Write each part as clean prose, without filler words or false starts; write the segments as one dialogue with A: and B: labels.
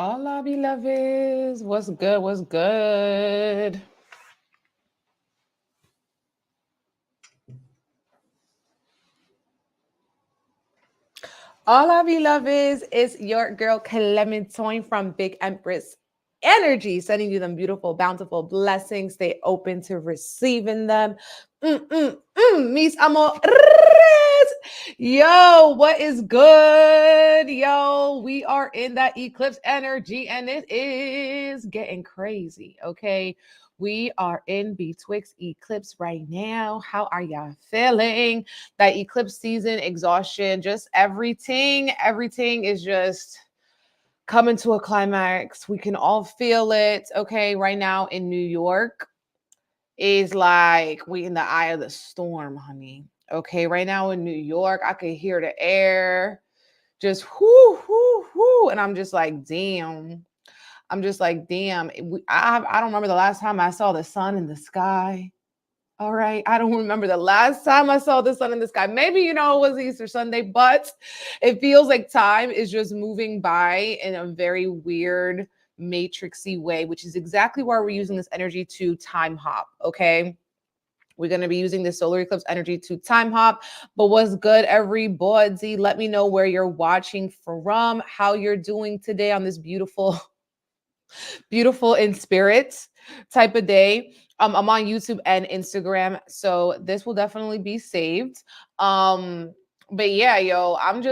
A: Hola, beloveds. What's good? What's good? Hola, beloveds. It's your girl Clementine from Big Empress Energy, sending you them beautiful, bountiful blessings. Stay open to receiving them. Mis amores. Yo, what is good? Yo, we are in that eclipse energy and it is getting crazy. Okay. We are in betwixt eclipse right now. How are y'all feeling? That eclipse season, exhaustion, just everything is just coming to a climax. We can all feel it. Okay. Right now in New York is like we in the eye of the storm, honey. Okay. Right now in New York, I could hear the air just whoo, whoo, whoo. And I'm just like, damn. I'm just like, damn. I don't remember the last time I saw the sun in the sky. All right. I don't remember the last time I saw the sun in the sky. Maybe, it was Easter Sunday, but it feels like time is just moving by in a very weird, matrixy way, which is exactly why we're using this energy to time hop. Okay. We're going to be using the solar eclipse energy to time hop. But what's good, everybody? Let me know where you're watching from, how you're doing today on this beautiful, beautiful in spirit type of day. I'm on YouTube and Instagram, so this will definitely be saved. But yeah, yo, I'm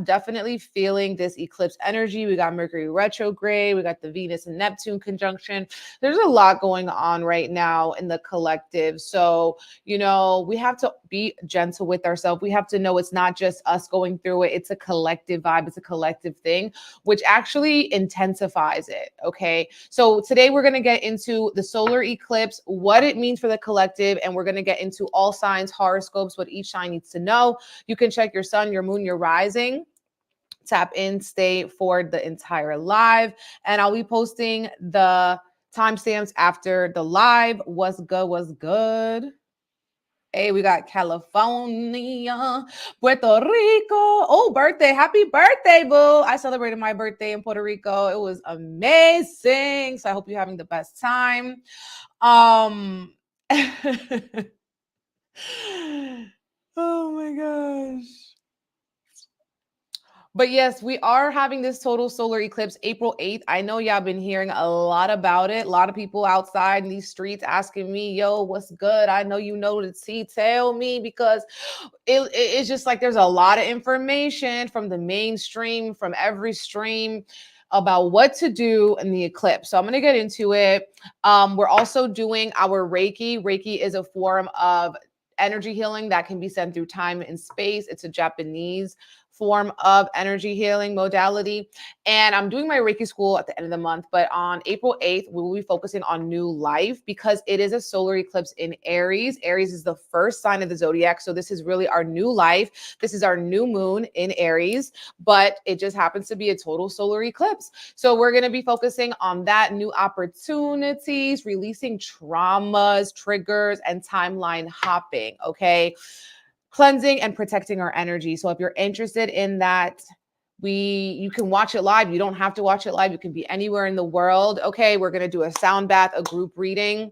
A: definitely feeling this eclipse energy. We got Mercury retrograde, we got the Venus and Neptune conjunction. There's a lot going on right now in the collective. So, we have to be gentle with ourselves. We have to know it's not just us going through it, it's a collective vibe, it's a collective thing, which actually intensifies it. Okay. So today we're going to get into the solar eclipse, what it means for the collective, and we're going to get into all signs, horoscopes, what each sign needs to know. You can check your sun, your moon, your rising. Tap in, stay for the entire live. And I'll be posting the timestamps after the live. What's good? What's good? Hey, we got California, Puerto Rico. Oh, birthday. Happy birthday, boo. I celebrated my birthday in Puerto Rico. It was amazing. So I hope you're having the best time. Oh my gosh. But yes, we are having this total solar eclipse April 8th. I know y'all been hearing a lot about it. A lot of people outside in these streets asking me, yo, what's good? I know you know the tea. Tell me, because it's just like there's a lot of information from the mainstream, from every stream about what to do in the eclipse. So I'm going to get into it. We're also doing our Reiki. Reiki is a form of energy healing that can be sent through time and space. It's a Japanese form of energy healing modality. And I'm doing my Reiki school at the end of the month, but on April 8th, we will be focusing on new life because it is a solar eclipse in Aries. Aries is the first sign of the zodiac. So this is really our new life. This is our new moon in Aries, but it just happens to be a total solar eclipse. So we're going to be focusing on that, new opportunities, releasing traumas, triggers, and timeline hopping. Okay. Cleansing and protecting our energy. So if you're interested in that, you can watch it live. You don't have to watch it live. You can be anywhere in the world. Okay, we're going to do a sound bath, a group reading,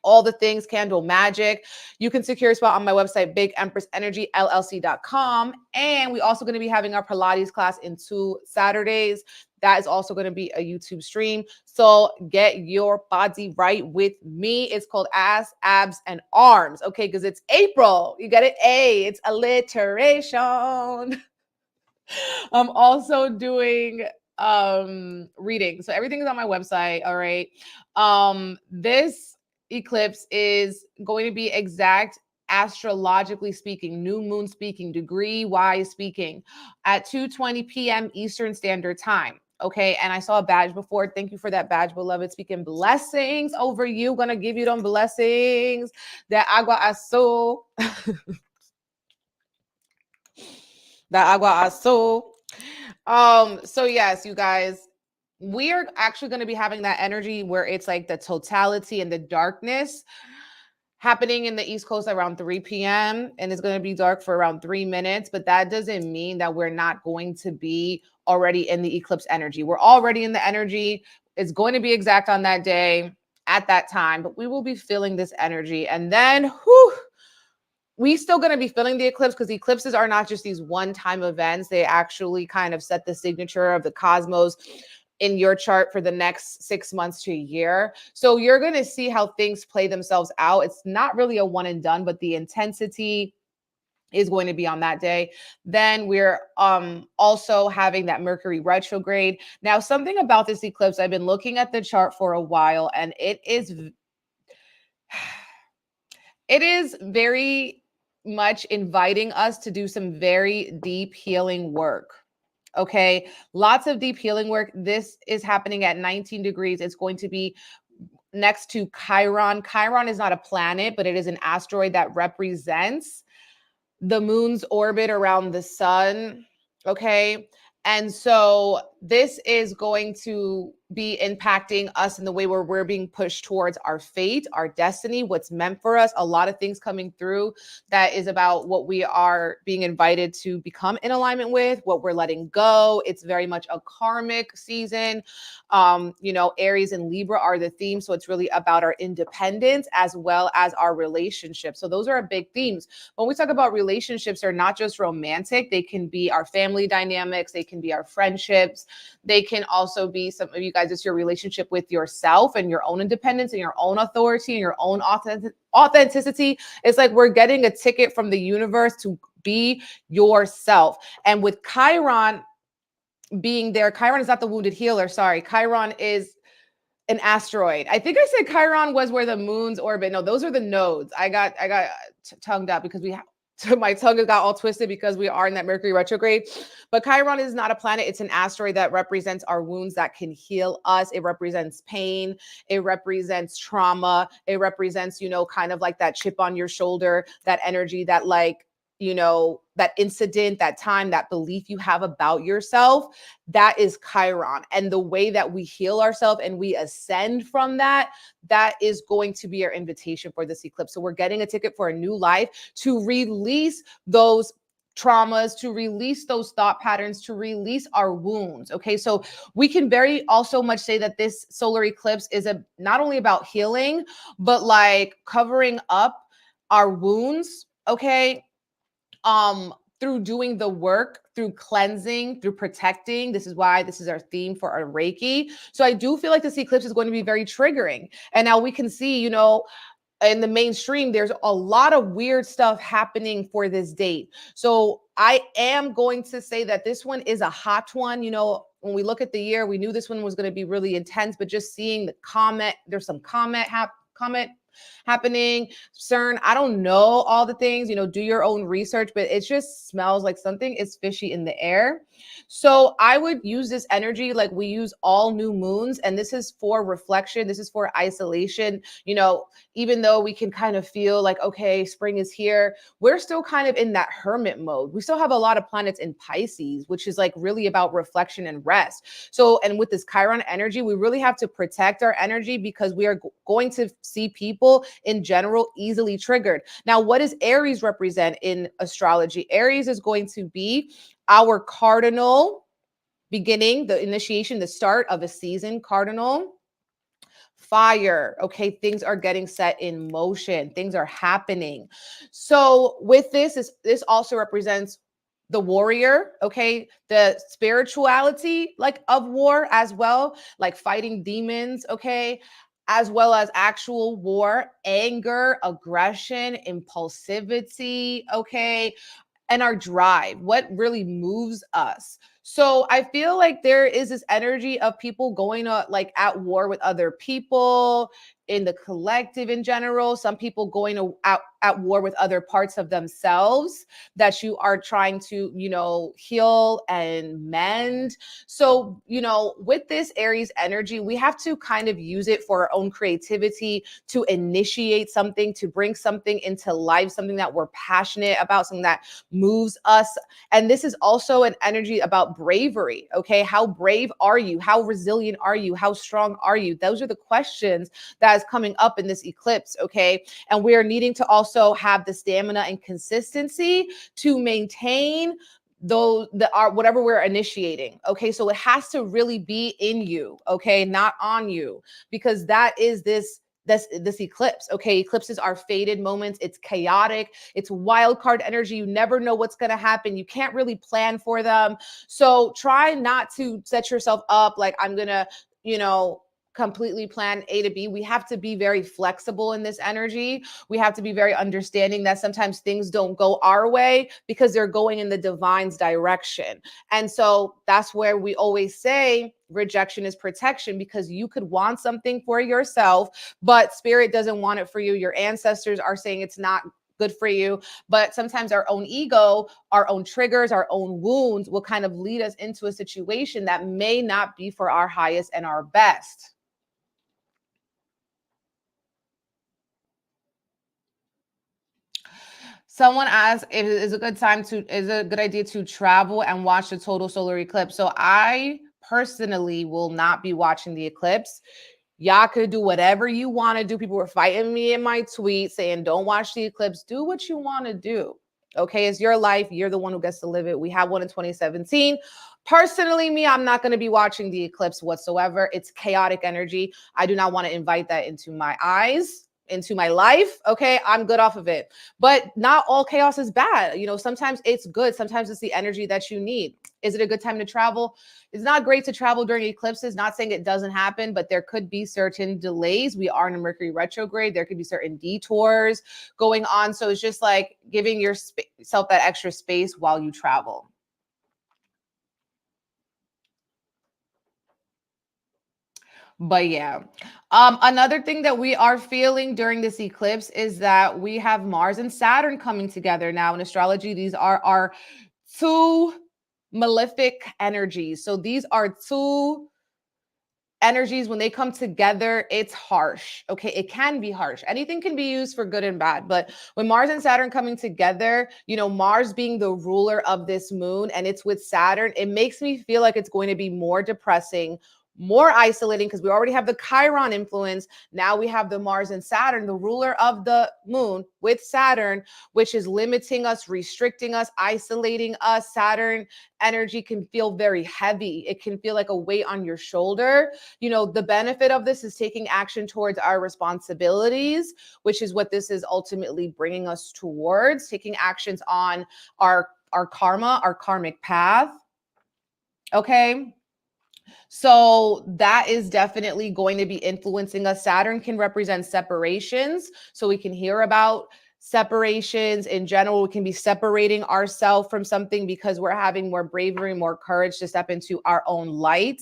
A: all the things, candle magic. You can secure a spot on my website, bigempressenergyllc.com. And we also going to be having our Pilates class in 2 Saturdays. That is also going to be a YouTube stream. So get your body right with me. It's called Ass, Abs, and Arms. Okay, because it's April. You get it? It's alliteration. I'm also doing reading. So everything is on my website. All right. This eclipse is going to be exact astrologically speaking, new moon speaking, degree wise speaking, at 2:20 p.m. Eastern Standard Time. Okay. And I saw a badge before. Thank you for that badge, beloved. Speaking blessings over you. Gonna give you them blessings. That agua azul. That agua azul. So yes, you guys, we are actually going to be having that energy where it's like the totality and the darkness happening in the East Coast around 3 p.m. and it's going to be dark for around 3 minutes. But that doesn't mean that we're not going to be already in the eclipse energy. We're already in the energy. It's going to be exact on that day at that time, but we will be feeling this energy. And then, we still going to be feeling the eclipse because eclipses are not just these one-time events. They actually kind of set the signature of the cosmos in your chart for the next 6 months to a year. So you're going to see how things play themselves out. It's not really a one and done, but the intensity is going to be on that day. Then we're also having that Mercury retrograde. Now, something about this eclipse, I've been looking at the chart for a while, and it is very much inviting us to do some very deep healing work. Okay, lots of deep healing work. This is happening at 19 degrees. It's going to be next to Chiron. Chiron is not a planet, but it is an asteroid that represents the moon's orbit around the sun. Okay, and so this is going to be impacting us in the way where we're being pushed towards our fate, our destiny, what's meant for us. A lot of things coming through that is about what we are being invited to become in alignment with, what we're letting go. It's very much a karmic season. Aries and Libra are the theme. So it's really about our independence as well as our relationships. So those are our big themes. When we talk about relationships, they're not just romantic. They can be our family dynamics. They can be our friendships. They can also be, some of you guys, it's your relationship with yourself and your own independence and your own authority and your own authenticity. It's like we're getting a ticket from the universe to be yourself. And with Chiron being there, Chiron is not the wounded healer. Sorry. Chiron is an asteroid. I think I said Chiron was where the moon's orbit. No, those are the nodes. I got tongued out because my tongue got all twisted because we are in that Mercury retrograde. But Chiron is not a planet. It's an asteroid that represents our wounds, that can heal us. It represents pain. It represents trauma. It represents, kind of like that chip on your shoulder, that energy, that that incident, that time, that belief you have about yourself. That is Chiron. And the way that we heal ourselves and we ascend from that is going to be our invitation for this eclipse. So we're getting a ticket for a new life, to release those traumas, to release those thought patterns, to release our wounds. Okay, so we can very also much say that this solar eclipse is not only about healing, but like covering up our wounds. Okay, through doing the work, through cleansing, through protecting. This is why this is our theme for our Reiki. So I do feel like this eclipse is going to be very triggering. And now we can see, in the mainstream, there's a lot of weird stuff happening for this date. So I am going to say that this one is a hot one. When we look at the year, we knew this one was going to be really intense, but just seeing the comet, there's some comet happening, CERN. I don't know all the things, do your own research, but it just smells like something is fishy in the air. So I would use this energy like we use all new moons. And this is for reflection. This is for isolation. Even though we can kind of feel like, okay, spring is here, we're still kind of in that hermit mode. We still have a lot of planets in Pisces, which is like really about reflection and rest. So, and with this Chiron energy, we really have to protect our energy because we are going to see people in general easily triggered. Now, what does Aries represent in astrology? Aries is going to be our cardinal beginning, the initiation, the start of a season. Cardinal fire. Okay, things are getting set in motion. Things are happening. So with this also represents the warrior, okay, the spirituality like of war as well, like fighting demons, okay, as well as actual war, anger, aggression, impulsivity, okay, and our drive, what really moves us. So I feel like there is this energy of people going like at war with other people in the collective in general. Some people going to at war with other parts of themselves that you are trying to, heal and mend. So, with this Aries energy, we have to kind of use it for our own creativity, to initiate something, to bring something into life, something that we're passionate about, something that moves us. And this is also an energy about bravery. Okay, how brave are you? How resilient are you? How strong are you? Those are the questions that is coming up in this eclipse. Okay, and we are needing to also have the stamina and consistency to maintain whatever we're initiating. Okay, so it has to really be in you, okay, not on you, because that is this eclipse. Okay, eclipses are fated moments. It's chaotic, it's wild card energy. You never know what's going to happen. You can't really plan for them. So try not to set yourself up like, I'm gonna, completely plan A to B. We have to be very flexible in this energy. We have to be very understanding that sometimes things don't go our way because they're going in the divine's direction. And so that's where we always say rejection is protection, because you could want something for yourself, but spirit doesn't want it for you. Your ancestors are saying it's not good for you. But sometimes our own ego, our own triggers, our own wounds will kind of lead us into a situation that may not be for our highest and our best. Someone asked if it is a good idea to travel and watch the total solar eclipse. So I personally will not be watching the eclipse. Y'all could do whatever you want to do. People were fighting me in my tweet saying, don't watch the eclipse. Do what you want to do. Okay, it's your life. You're the one who gets to live it. We had one in 2017. Personally, me, I'm not going to be watching the eclipse whatsoever. It's chaotic energy. I do not want to invite that into my eyes, into my life. Okay, I'm good off of it. But not all chaos is bad. Sometimes it's good. Sometimes it's the energy that you need. Is it a good time to travel? It's not great to travel during eclipses. Not saying it doesn't happen, but there could be certain delays. We are in a Mercury retrograde. There could be certain detours going on. So it's just like giving yourself that extra space while you travel. But yeah, another thing that we are feeling during this eclipse is that we have Mars and Saturn coming together. Now in astrology, these are our two malefic energies. So these are two energies. When they come together, it's harsh. Okay, it can be harsh. Anything can be used for good and bad, but when Mars and Saturn coming together, Mars being the ruler of this moon and it's with Saturn, it makes me feel like it's going to be more depressing, more isolating, because we already have the Chiron influence. Now we have the Mars and Saturn, the ruler of the moon with Saturn, which is limiting us, restricting us, isolating us. Saturn energy can feel very heavy. It can feel like a weight on your shoulder. The benefit of this is taking action towards our responsibilities, which is what this is ultimately bringing us towards, taking actions on our karma, our karmic path. Okay. So that is definitely going to be influencing us. Saturn can represent separations. So we can hear about separations in general. We can be separating ourselves from something because we're having more bravery, more courage to step into our own light.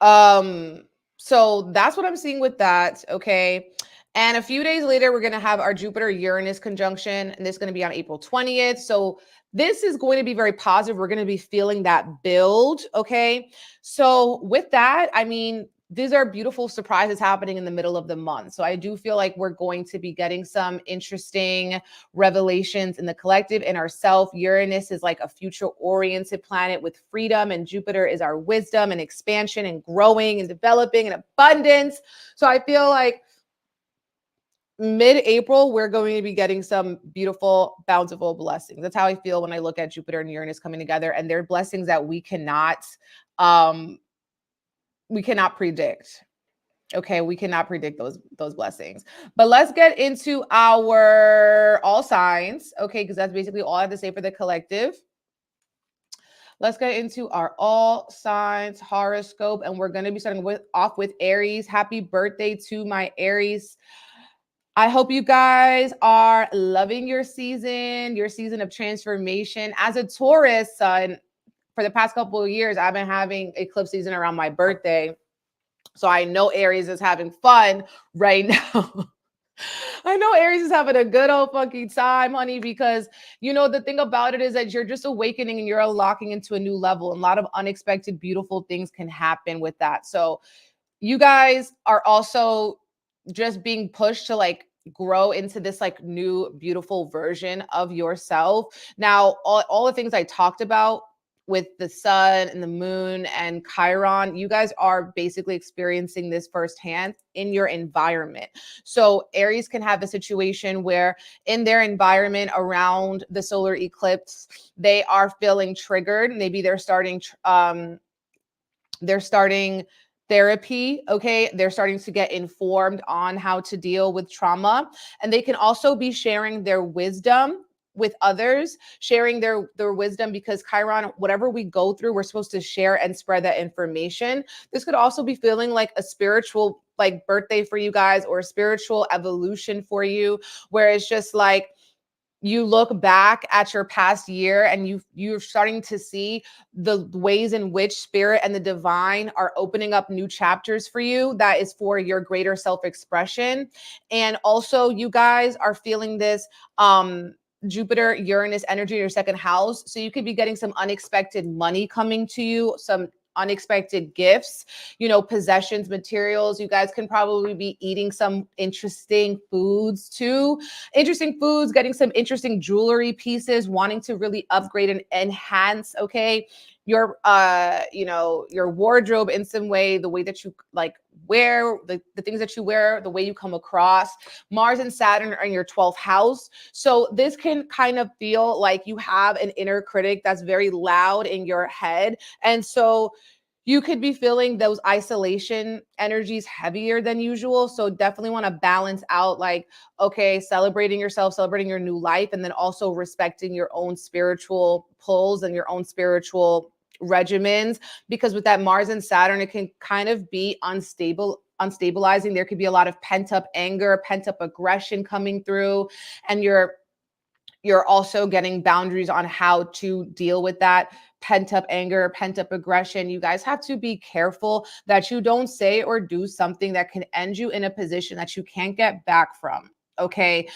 A: So that's what I'm seeing with that. Okay. And a few days later, we're going to have our Jupiter-Uranus conjunction, and this is going to be on April 20th. So this is going to be very positive. We're going to be feeling that build. Okay. So with that, I mean, these are beautiful surprises happening in the middle of the month. So I do feel like we're going to be getting some interesting revelations in the collective, in ourself. Uranus is like a future-oriented planet with freedom, and Jupiter is our wisdom and expansion and growing and developing and abundance. So I feel like mid-April, we're going to be getting some beautiful, bountiful blessings. That's how I feel when I look at Jupiter and Uranus coming together, and they're blessings that we cannot predict. Okay, we cannot predict those blessings. But let's get into our all signs, okay, because that's basically all I have to say for the collective. Let's get into our all signs horoscope, and we're going to be starting off with Aries. Happy birthday to my Aries. I hope you guys are loving your season of transformation. As a Taurus sun, for the past couple of years, I've been having eclipse season around my birthday. So I know Aries is having fun right now. I know Aries is having a good old funky time, honey, because the thing about it is that you're just awakening and you're unlocking into a new level. And a lot of unexpected, beautiful things can happen with that. So you guys are also just being pushed to like grow into this like new beautiful version of yourself. Now, all the things I talked about with the sun and the moon and Chiron, you guys are basically experiencing this firsthand in your environment. So Aries can have a situation where in their environment around the solar eclipse, they are feeling triggered. Maybe they're starting therapy, okay? They're starting to get informed on how to deal with trauma. And they can also be sharing their wisdom with others, sharing their wisdom, because Chiron, whatever we go through, we're supposed to share and spread that information. This could also be feeling like a spiritual like birthday for you guys, or a spiritual evolution for you, where it's just like, you look back at your past year and you're starting to see the ways in which spirit and the divine are opening up new chapters for you that is for your greater self-expression. And also you guys are feeling this Jupiter Uranus energy in your second house, so you could be getting some unexpected money coming to you, some unexpected gifts, you know, possessions, materials. You guys can probably be eating some interesting foods too. Interesting foods, getting some interesting jewelry pieces, wanting to really upgrade and enhance, okay, your you know, your wardrobe in some way, the way that you like wear, the things that you wear, the way you come across. Mars and Saturn are in your 12th house. So this can kind of feel like you have an inner critic that's very loud in your head. And so you could be feeling those isolation energies heavier than usual. So definitely want to balance out, like, okay, celebrating yourself, celebrating your new life, and then also respecting your own spiritual pulls and your own spiritual regimens. Because with that Mars and Saturn, it can kind of be unstabilizing. There could be a lot of pent-up anger, pent-up aggression coming through, and you're also getting boundaries on how to deal with that pent-up anger, pent-up aggression. You guys have to be careful that you don't say or do something that can end you in a position that you can't get back from. Okay.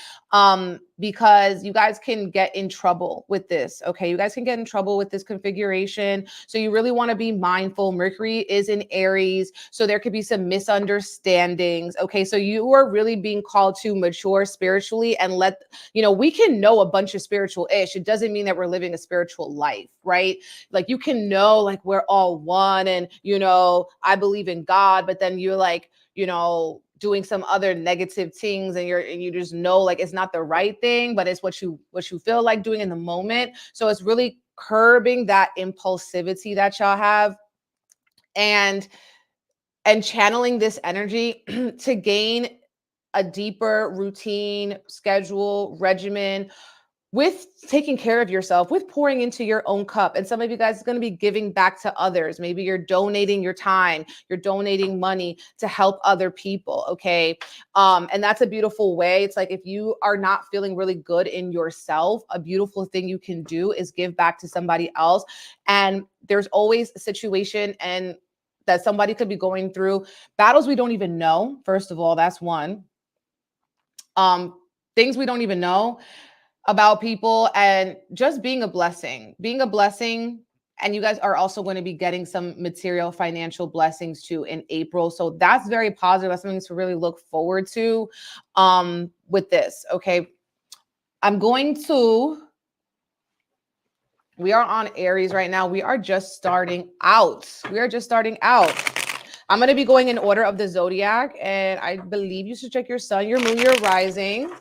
A: Because you guys can get in trouble with this. Okay. You guys can get in trouble with this configuration. So you really want to be mindful. Mercury is in Aries, so there could be some misunderstandings. Okay. So you are really being called to mature spiritually and let, you know, we can know a bunch of spiritual ish. It doesn't mean that we're living a spiritual life, right? Like you can know, like, we're all one and, you know, I believe in God, but then you're like, you know, doing some other negative things, and you just know, like, it's not the right thing, but it's what you feel like doing in the moment. So it's really curbing that impulsivity that y'all have, and channeling this energy to gain a deeper routine, schedule, regimen, with taking care of yourself, with pouring into your own cup. And some of you guys are going to be giving back to others. Maybe you're donating your time, you're donating money to help other people. Okay. And that's a beautiful way. It's like, if you are not feeling really good in yourself, a beautiful thing you can do is give back to somebody else. And there's always a situation and that somebody could be going through battles we don't even know. First of all, that's one. Things we don't even know about people, and just being a blessing. And you guys are also going to be getting some material financial blessings too in April. So that's very positive. That's something to really look forward to with this. Okay. We are on Aries right now. We are just starting out. I'm going to be going in order of the zodiac, and I believe you should check your sun, your moon, your rising.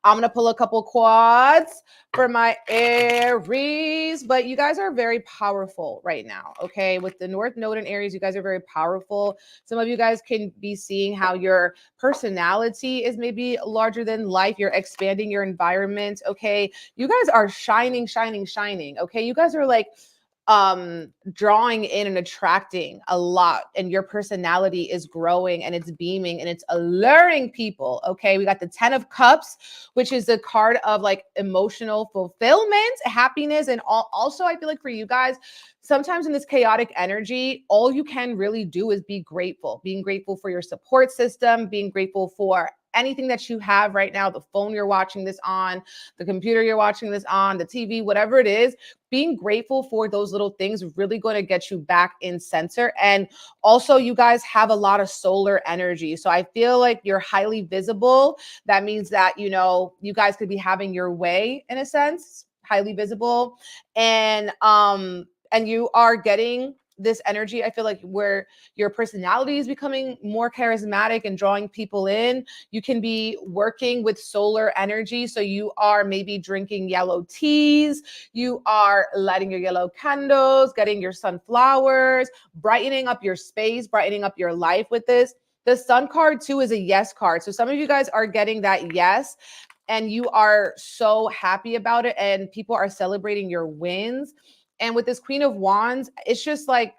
A: I'm going to pull a couple quads for my Aries, but you guys are very powerful right now. Okay. With the North Node in Aries, you guys are very powerful. Some of you guys can be seeing how your personality is maybe larger than life. You're expanding your environment. Okay. You guys are shining. Okay. You guys are like, drawing in and attracting a lot, and your personality is growing and it's beaming and it's alluring people. Okay. We got the 10 of Cups, which is the card of like emotional fulfillment, happiness. And also, I feel like for you guys, sometimes in this chaotic energy, all you can really do is be grateful, being grateful for your support system, being grateful for anything that you have right now, the phone you're watching this on, the computer you're watching this on, the TV, whatever it is. Being grateful for those little things is really going to get you back in center. And also, you guys have a lot of solar energy. So I feel like you're highly visible. That means that, you know, you guys could be having your way in a sense. highly visible, and you are getting this energy, I feel like, where your personality is becoming more charismatic and drawing people in. You can be working with solar energy. So you are maybe drinking yellow teas, you are lighting your yellow candles, getting your sunflowers, brightening up your space, brightening up your life with this. The sun card too is a yes card. So some of you guys are getting that yes, and you are so happy about it, and people are celebrating your wins. And with this Queen of Wands, it's just like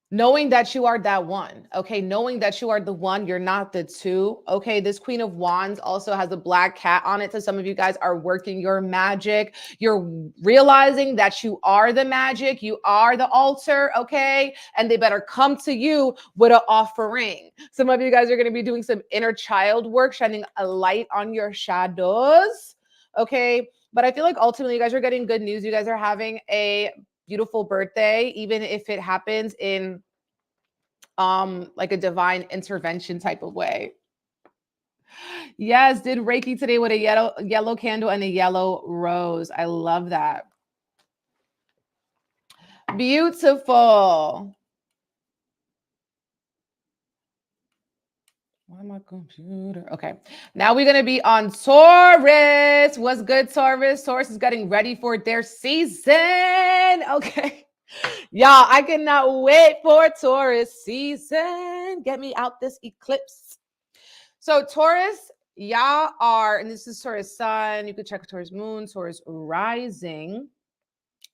A: knowing that you are that one, okay? Knowing that you are the one, you're not the two, okay? This Queen of Wands also has a black cat on it. So some of you guys are working your magic. You're realizing that you are the magic. You are the altar, okay? And they better come to you with an offering. Some of you guys are going to be doing some inner child work, shining a light on your shadows, okay? But I feel like ultimately you guys are getting good news. You guys are having a beautiful birthday, even if it happens in like a divine intervention type of way. Yes, did Reiki today with a yellow candle and a yellow rose. I love that. Beautiful. Why my computer? Okay. Now we're going to be on Taurus. What's good, Taurus? Taurus is getting ready for their season. Okay. Y'all, I cannot wait for Taurus season. Get me out this eclipse. So Taurus, y'all are, and this is Taurus sun. You could check Taurus moon, Taurus rising.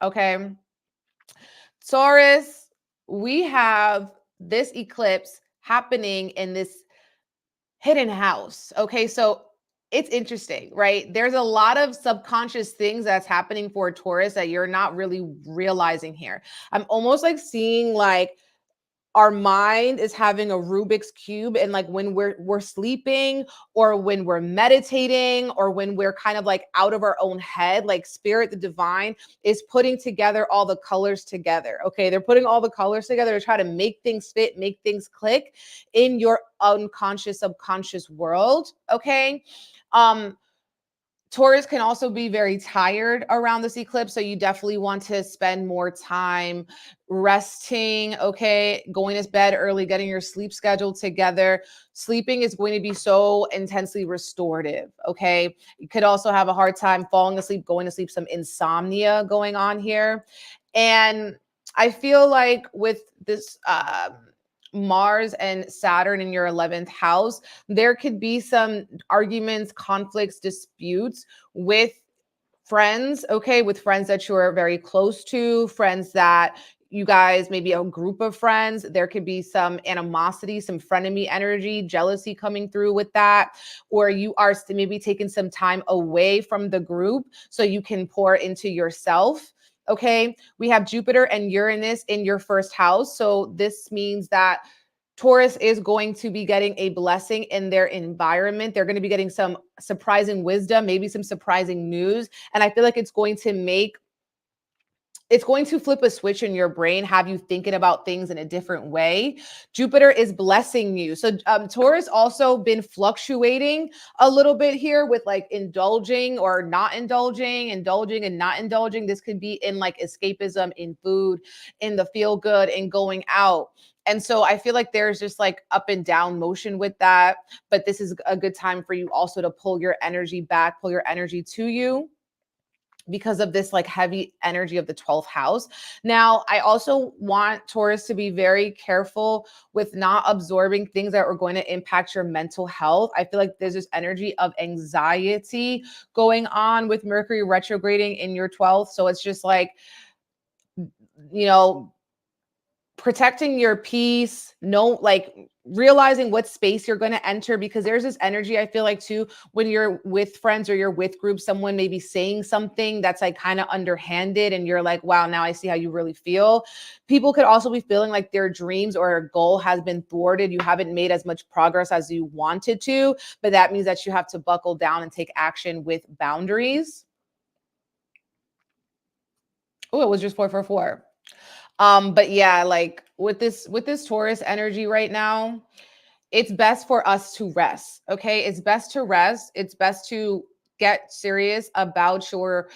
A: Okay. Taurus, we have this eclipse happening in this hidden house. Okay. So it's interesting, right? There's a lot of subconscious things that's happening for Taurus that you're not really realizing here. I'm almost like seeing like our mind is having a Rubik's cube, and like when we're sleeping, or when we're meditating, or when we're kind of like out of our own head, like spirit, the divine, is putting together all the colors together. Okay, they're putting all the colors together to try to make things fit, make things click in your unconscious, subconscious world. Okay. Taurus can also be very tired around this eclipse. So you definitely want to spend more time resting, okay? Going to bed early, getting your sleep schedule together. Sleeping is going to be so intensely restorative, okay? You could also have a hard time falling asleep, going to sleep, some insomnia going on here. And I feel like with this Mars and Saturn in your 11th house, there could be some arguments, conflicts, disputes with friends, okay? With friends that you are very close to, friends that you guys, maybe a group of friends, there could be some animosity, some frenemy energy, jealousy coming through with that, or you are maybe taking some time away from the group so you can pour into yourself. Okay, we have Jupiter and Uranus in your first house. So this means that Taurus is going to be getting a blessing in their environment. They're going to be getting some surprising wisdom, maybe some surprising news. And I feel like it's going to flip a switch in your brain, have you thinking about things in a different way. Jupiter is blessing you. So Taurus also been fluctuating a little bit here with like indulging or not indulging, indulging and not indulging. This could be in like escapism, in food, in the feel good, and going out. And so I feel like there's just like up and down motion with that. But this is a good time for you also to pull your energy back, pull your energy to you, because of this like heavy energy of the 12th house. Now, I also want Taurus to be very careful with not absorbing things that are going to impact your mental health. I feel like there's this energy of anxiety going on with Mercury retrograding in your 12th. So it's just like, you know, protecting your peace, like realizing what space you're going to enter, because there's this energy, I feel like too, when you're with friends or you're with groups, someone may be saying something that's like kind of underhanded and you're like, wow, now I see how you really feel. People could also be feeling like their dreams or a goal has been thwarted. You haven't made as much progress as you wanted to, but that means that you have to buckle down and take action with boundaries. Oh, it was just 444. But yeah, like with this Taurus energy right now, it's best for us to rest. Okay. It's best to rest. It's best to get serious about your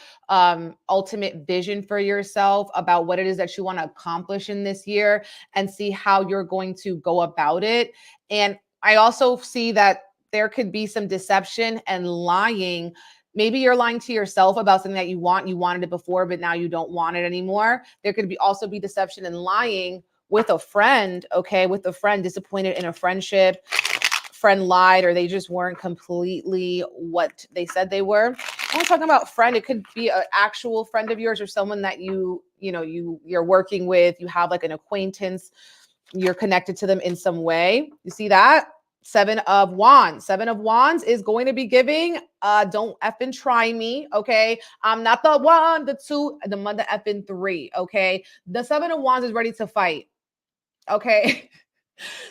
A: ultimate vision for yourself, about what it is that you want to accomplish in this year, and see how you're going to go about it. And I also see that there could be some deception and lying. Maybe you're lying to yourself about something that you want. You wanted it before, but now you don't want it anymore. There could be also be deception and lying with a friend, okay? With a friend, disappointed in a friendship, friend lied, or they just weren't completely what they said they were. When we're talking about friend, it could be an actual friend of yours or someone that you're working with. You have like an acquaintance. You're connected to them in some way. You see that? 7 of Wands. 7 of Wands is going to be giving, don't effing try me, okay? I'm not the 1, the 2, the mother effing 3, okay? The 7 of Wands is ready to fight, okay?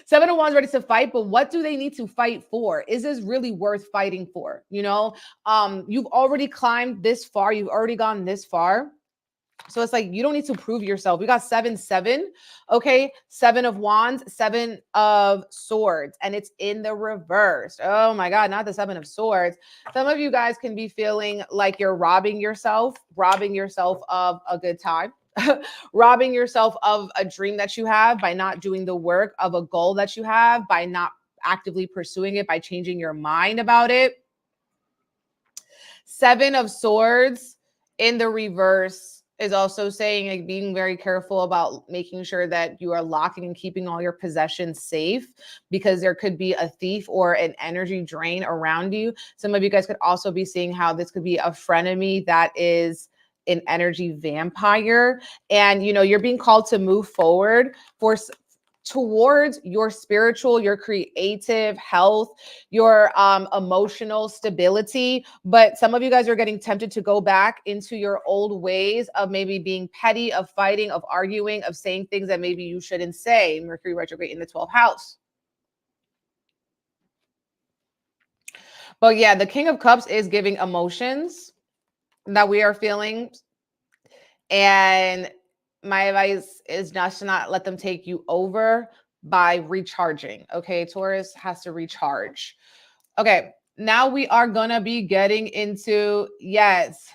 A: 7 of Wands ready to fight, but what do they need to fight for? Is this really worth fighting for? You've already climbed this far. You've already gone this far. So it's like, you don't need to prove yourself. We got 7, 7, okay? 7 of Wands, 7 of Swords, and it's in the reverse. Oh my God, not the 7 of Swords. Some of you guys can be feeling like you're robbing yourself of a good time, robbing yourself of a dream that you have by not doing the work of a goal that you have, by not actively pursuing it, by changing your mind about it. 7 of Swords in the reverse is also saying, like, being very careful about making sure that you are locking and keeping all your possessions safe, because there could be a thief or an energy drain around you. Some of you guys could also be seeing how this could be a frenemy that is an energy vampire. And, you're being called to move forward towards your spiritual, your creative health, your emotional stability. But some of you guys are getting tempted to go back into your old ways of maybe being petty, of fighting, of arguing, of saying things that maybe you shouldn't say. Mercury retrograde in the 12th house. But yeah, the King of Cups is giving emotions that we are feeling. And my advice is just to not let them take you over by recharging. Okay, Taurus has to recharge. Okay, now we are gonna be getting into, yes.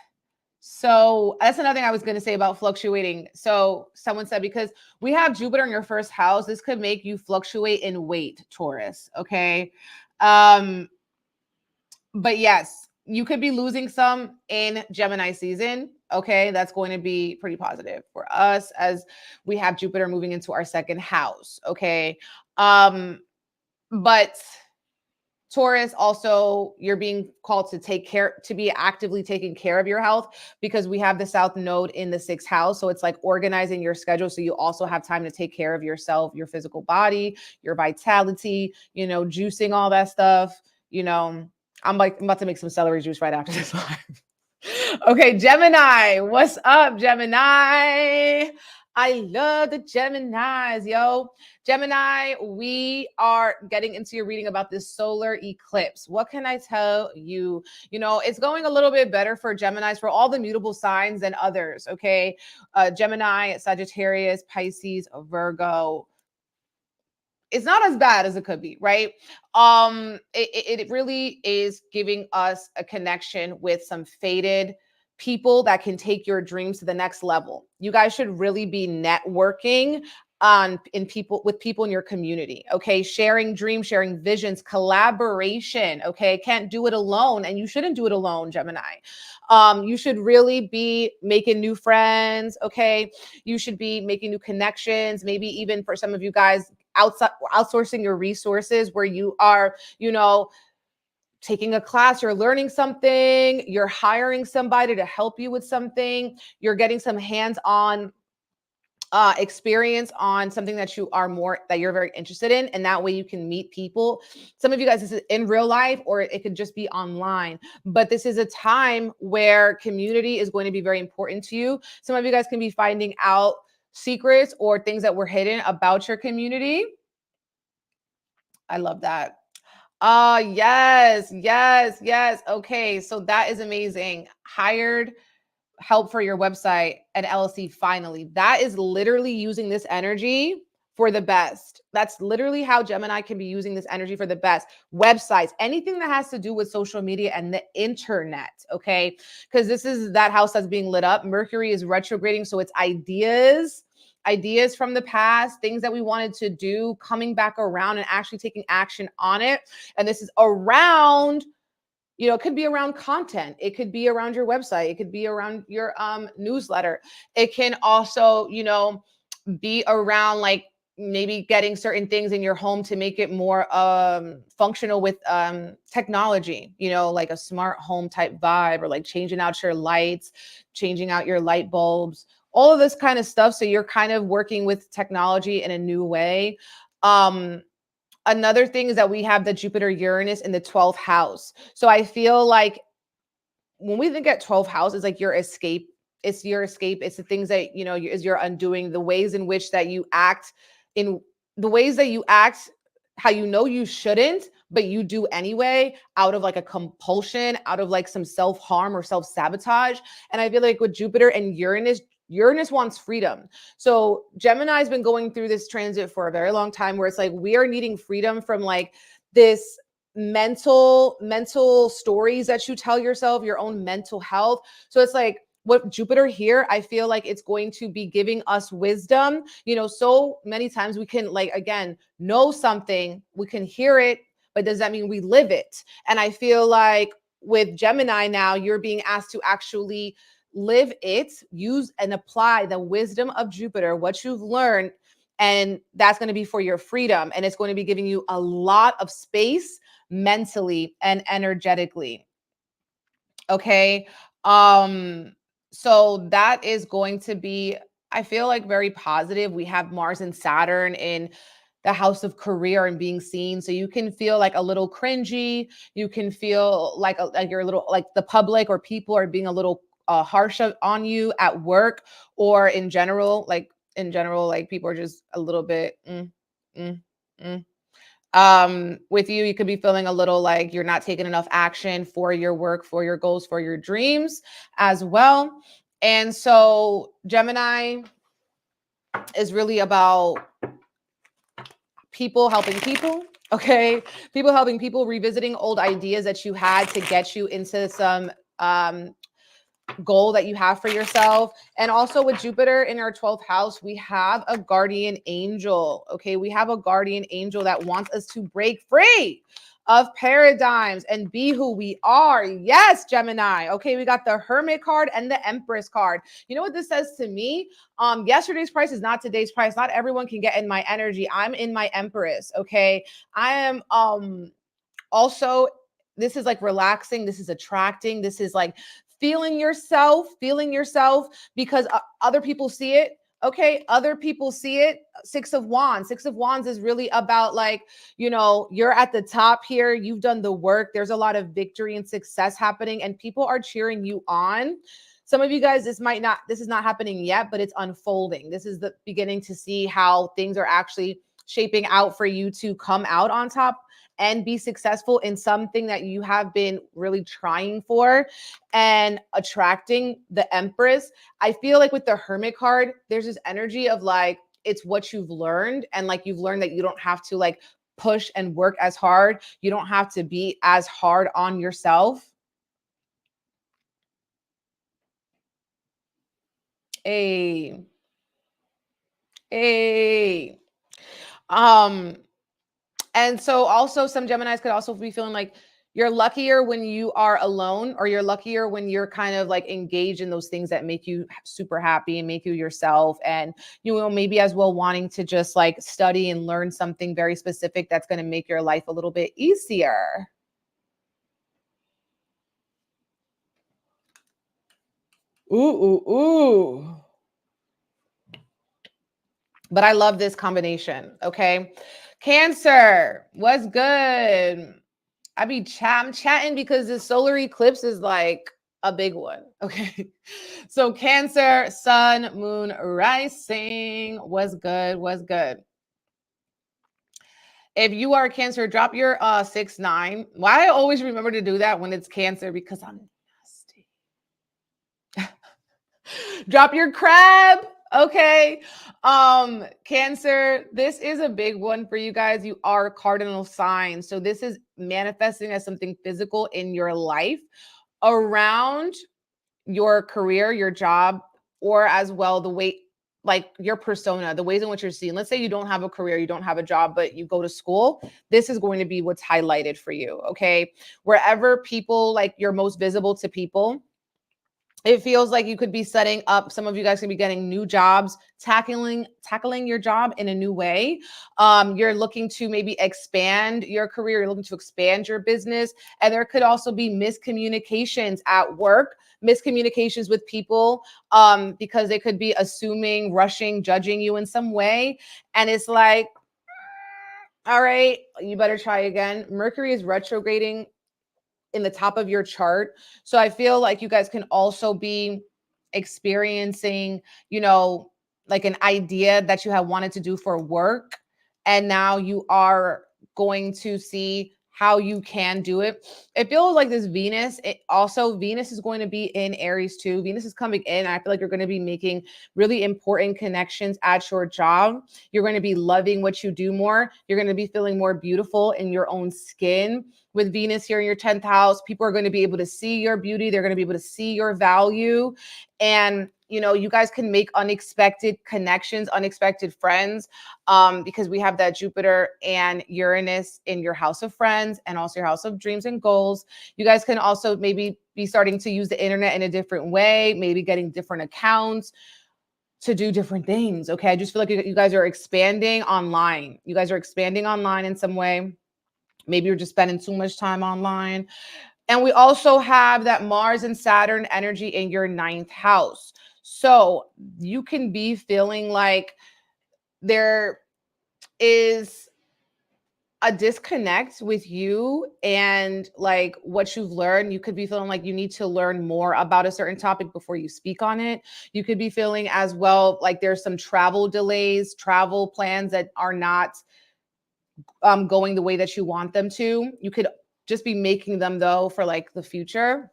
A: So that's another thing I was gonna say about fluctuating. So someone said, because we have Jupiter in your first house, this could make you fluctuate in weight, Taurus. Okay. But yes, you could be losing some in Gemini season. Okay, that's going to be pretty positive for us as we have Jupiter moving into our second house. Okay. But Taurus, also, you're being called to be actively taking care of your health, because we have the South Node in the 6th house. So it's like organizing your schedule, so you also have time to take care of yourself, your physical body, your vitality, juicing, all that stuff. I'm about to make some celery juice right after this live. Okay, Gemini. What's up, Gemini? I love the Geminis, yo. Gemini, we are getting into your reading about this solar eclipse. What can I tell you? It's going a little bit better for Geminis, for all the mutable signs than others, okay? Gemini, Sagittarius, Pisces, Virgo. It's not as bad as it could be, right? It really is giving us a connection with some fated people that can take your dreams to the next level. You guys should really be networking with people in your community, okay? Sharing dreams, sharing visions, collaboration, okay? Can't do it alone, and you shouldn't do it alone, Gemini. You should really be making new friends, okay? You should be making new connections, maybe even for some of you guys, outsourcing your resources, where you are, taking a class, you're learning something, you're hiring somebody to help you with something, you're getting some hands-on experience on something that you're very interested in, and that way you can meet people. Some of you guys, this is in real life, or it could just be online, but this is a time where community is going to be very important to you. Some of you guys can be finding out secrets or things that were hidden about your community. I love that. Yes. Okay, so that is amazing. Hired help for your website and LLC. Finally, that is literally using this energy for the best. That's literally how Gemini can be using this energy for the best. Websites, anything that has to do with social media and the internet, okay? Because this is that house that's being lit up. Mercury is retrograding, so it's ideas from the past, things that we wanted to do, coming back around and actually taking action on it. And this is around, it could be around content. It could be around your website. It could be around your newsletter. It can also, be around like maybe getting certain things in your home to make it more functional with technology, like a smart home type vibe, or like changing out your lights, changing out your light bulbs, all of this kind of stuff. So you're kind of working with technology in a new way. Another thing is that we have the Jupiter Uranus in the 12th house. So I feel like when we think at 12th house, it's like your escape. It's your escape. It's the things that, is your undoing, the ways in which that you act, in the ways that you act, how you shouldn't, but you do anyway, out of like a compulsion, out of like some self-harm or self-sabotage. And I feel like with Jupiter and Uranus wants freedom. So Gemini has been going through this transit for a very long time, where it's like we are needing freedom from like this mental stories that you tell yourself, your own mental health. So it's like, what Jupiter here, I feel like it's going to be giving us wisdom. So many times we can, like, again, know something, we can hear it, but does that mean we live it? And I feel like with Gemini now, you're being asked to actually live it, use and apply the wisdom of Jupiter, what you've learned, and that's going to be for your freedom. And it's going to be giving you a lot of space mentally and energetically. Okay. So that is going to be, I feel like, very positive. We have Mars and Saturn in the house of career and being seen. So you can feel like a little cringy. You can feel like you're a little, like the public or people are being a little harsh on you at work, or in general, like people are just a little bit, with you could be feeling a little like you're not taking enough action for your work, for your goals, for your dreams as well. And so Gemini is really about people helping people. Okay. People helping people, revisiting old ideas that you had to get you into some goal that you have for yourself. And also with Jupiter in our 12th house, we have a guardian angel. Okay. We have a guardian angel that wants us to break free of paradigms and be who we are. Yes, Gemini. Okay. We got the Hermit card and the Empress card. You know what this says to me? Yesterday's price is not today's price. Not everyone can get in my energy. I'm in my Empress. Okay. I am, also, this is like relaxing. This is attracting. This is like feeling yourself because other people see it. Okay. Other people see it. Six of Wands is really about like, you're at the top here. You've done the work. There's a lot of victory and success happening, and people are cheering you on. Some of you guys, this is not happening yet, but it's unfolding. This is the beginning to see how things are actually shaping out for you to come out on top and be successful in something that you have been really trying for and attracting the Empress. I feel like with the Hermit card, there's this energy of like, it's what you've learned. And like, you've learned that you don't have to like push and work as hard. You don't have to be as hard on yourself. Hey. And so also some Geminis could also be feeling like you're luckier when you are alone, or you're luckier when you're kind of like engaged in those things that make you super happy and make you yourself. And, maybe as well wanting to just like study and learn something very specific that's going to make your life a little bit easier. Ooh. But I love this combination. Okay. Cancer, what's good? I'm chatting because this solar eclipse is like a big one. Okay. So Cancer, sun, moon, rising. What's good? If you are a Cancer, drop your 6-9. Why I always remember to do that when it's Cancer, because I'm nasty. Drop your crab. Okay. Cancer, this is a big one for you guys. You are cardinal signs. So this is manifesting as something physical in your life around your career, your job, or as well the way, like your persona, the ways in which you're seen. Let's say you don't have a career, you don't have a job, but you go to school. This is going to be what's highlighted for you. Okay. Wherever people, like you're most visible to people, it feels like you could be setting up, some of you guys could be getting new jobs, tackling your job in a new way. You're looking to maybe expand your career, you're looking to expand your business, and there could also be miscommunications at work, miscommunications with people, because they could be assuming, rushing, judging you in some way. And it's like, all right, you better try again. Mercury is retrograding in the top of your chart. So I feel like you guys can also be experiencing, you know, like an idea that you have wanted to do for work. And now you are going to see how you can do it. It feels like this Venus, Venus is going to be in Aries too. Venus is coming in. I feel like you're going to be making really important connections at your job. You're going to be loving what you do more. You're going to be feeling more beautiful in your own skin. With Venus here in your 10th house, people are going to be able to see your beauty. They're going to be able to see your value. And, you know, you guys can make unexpected connections, unexpected friends, because we have that Jupiter and Uranus in your house of friends and also your house of dreams and goals. You guys can also maybe be starting to use the internet in a different way, maybe getting different accounts to do different things. Okay. I just feel like you guys are expanding online. You guys are expanding online in some way. Maybe you're just spending too much time online. And we also have that Mars and Saturn energy in your 9th house. So you can be feeling like there is a disconnect with you and like what you've learned. You could be feeling like you need to learn more about a certain topic before you speak on it. You could be feeling as well like there's some travel delays, travel plans that are not going the way that you want them to. You could just be making them though for like the future,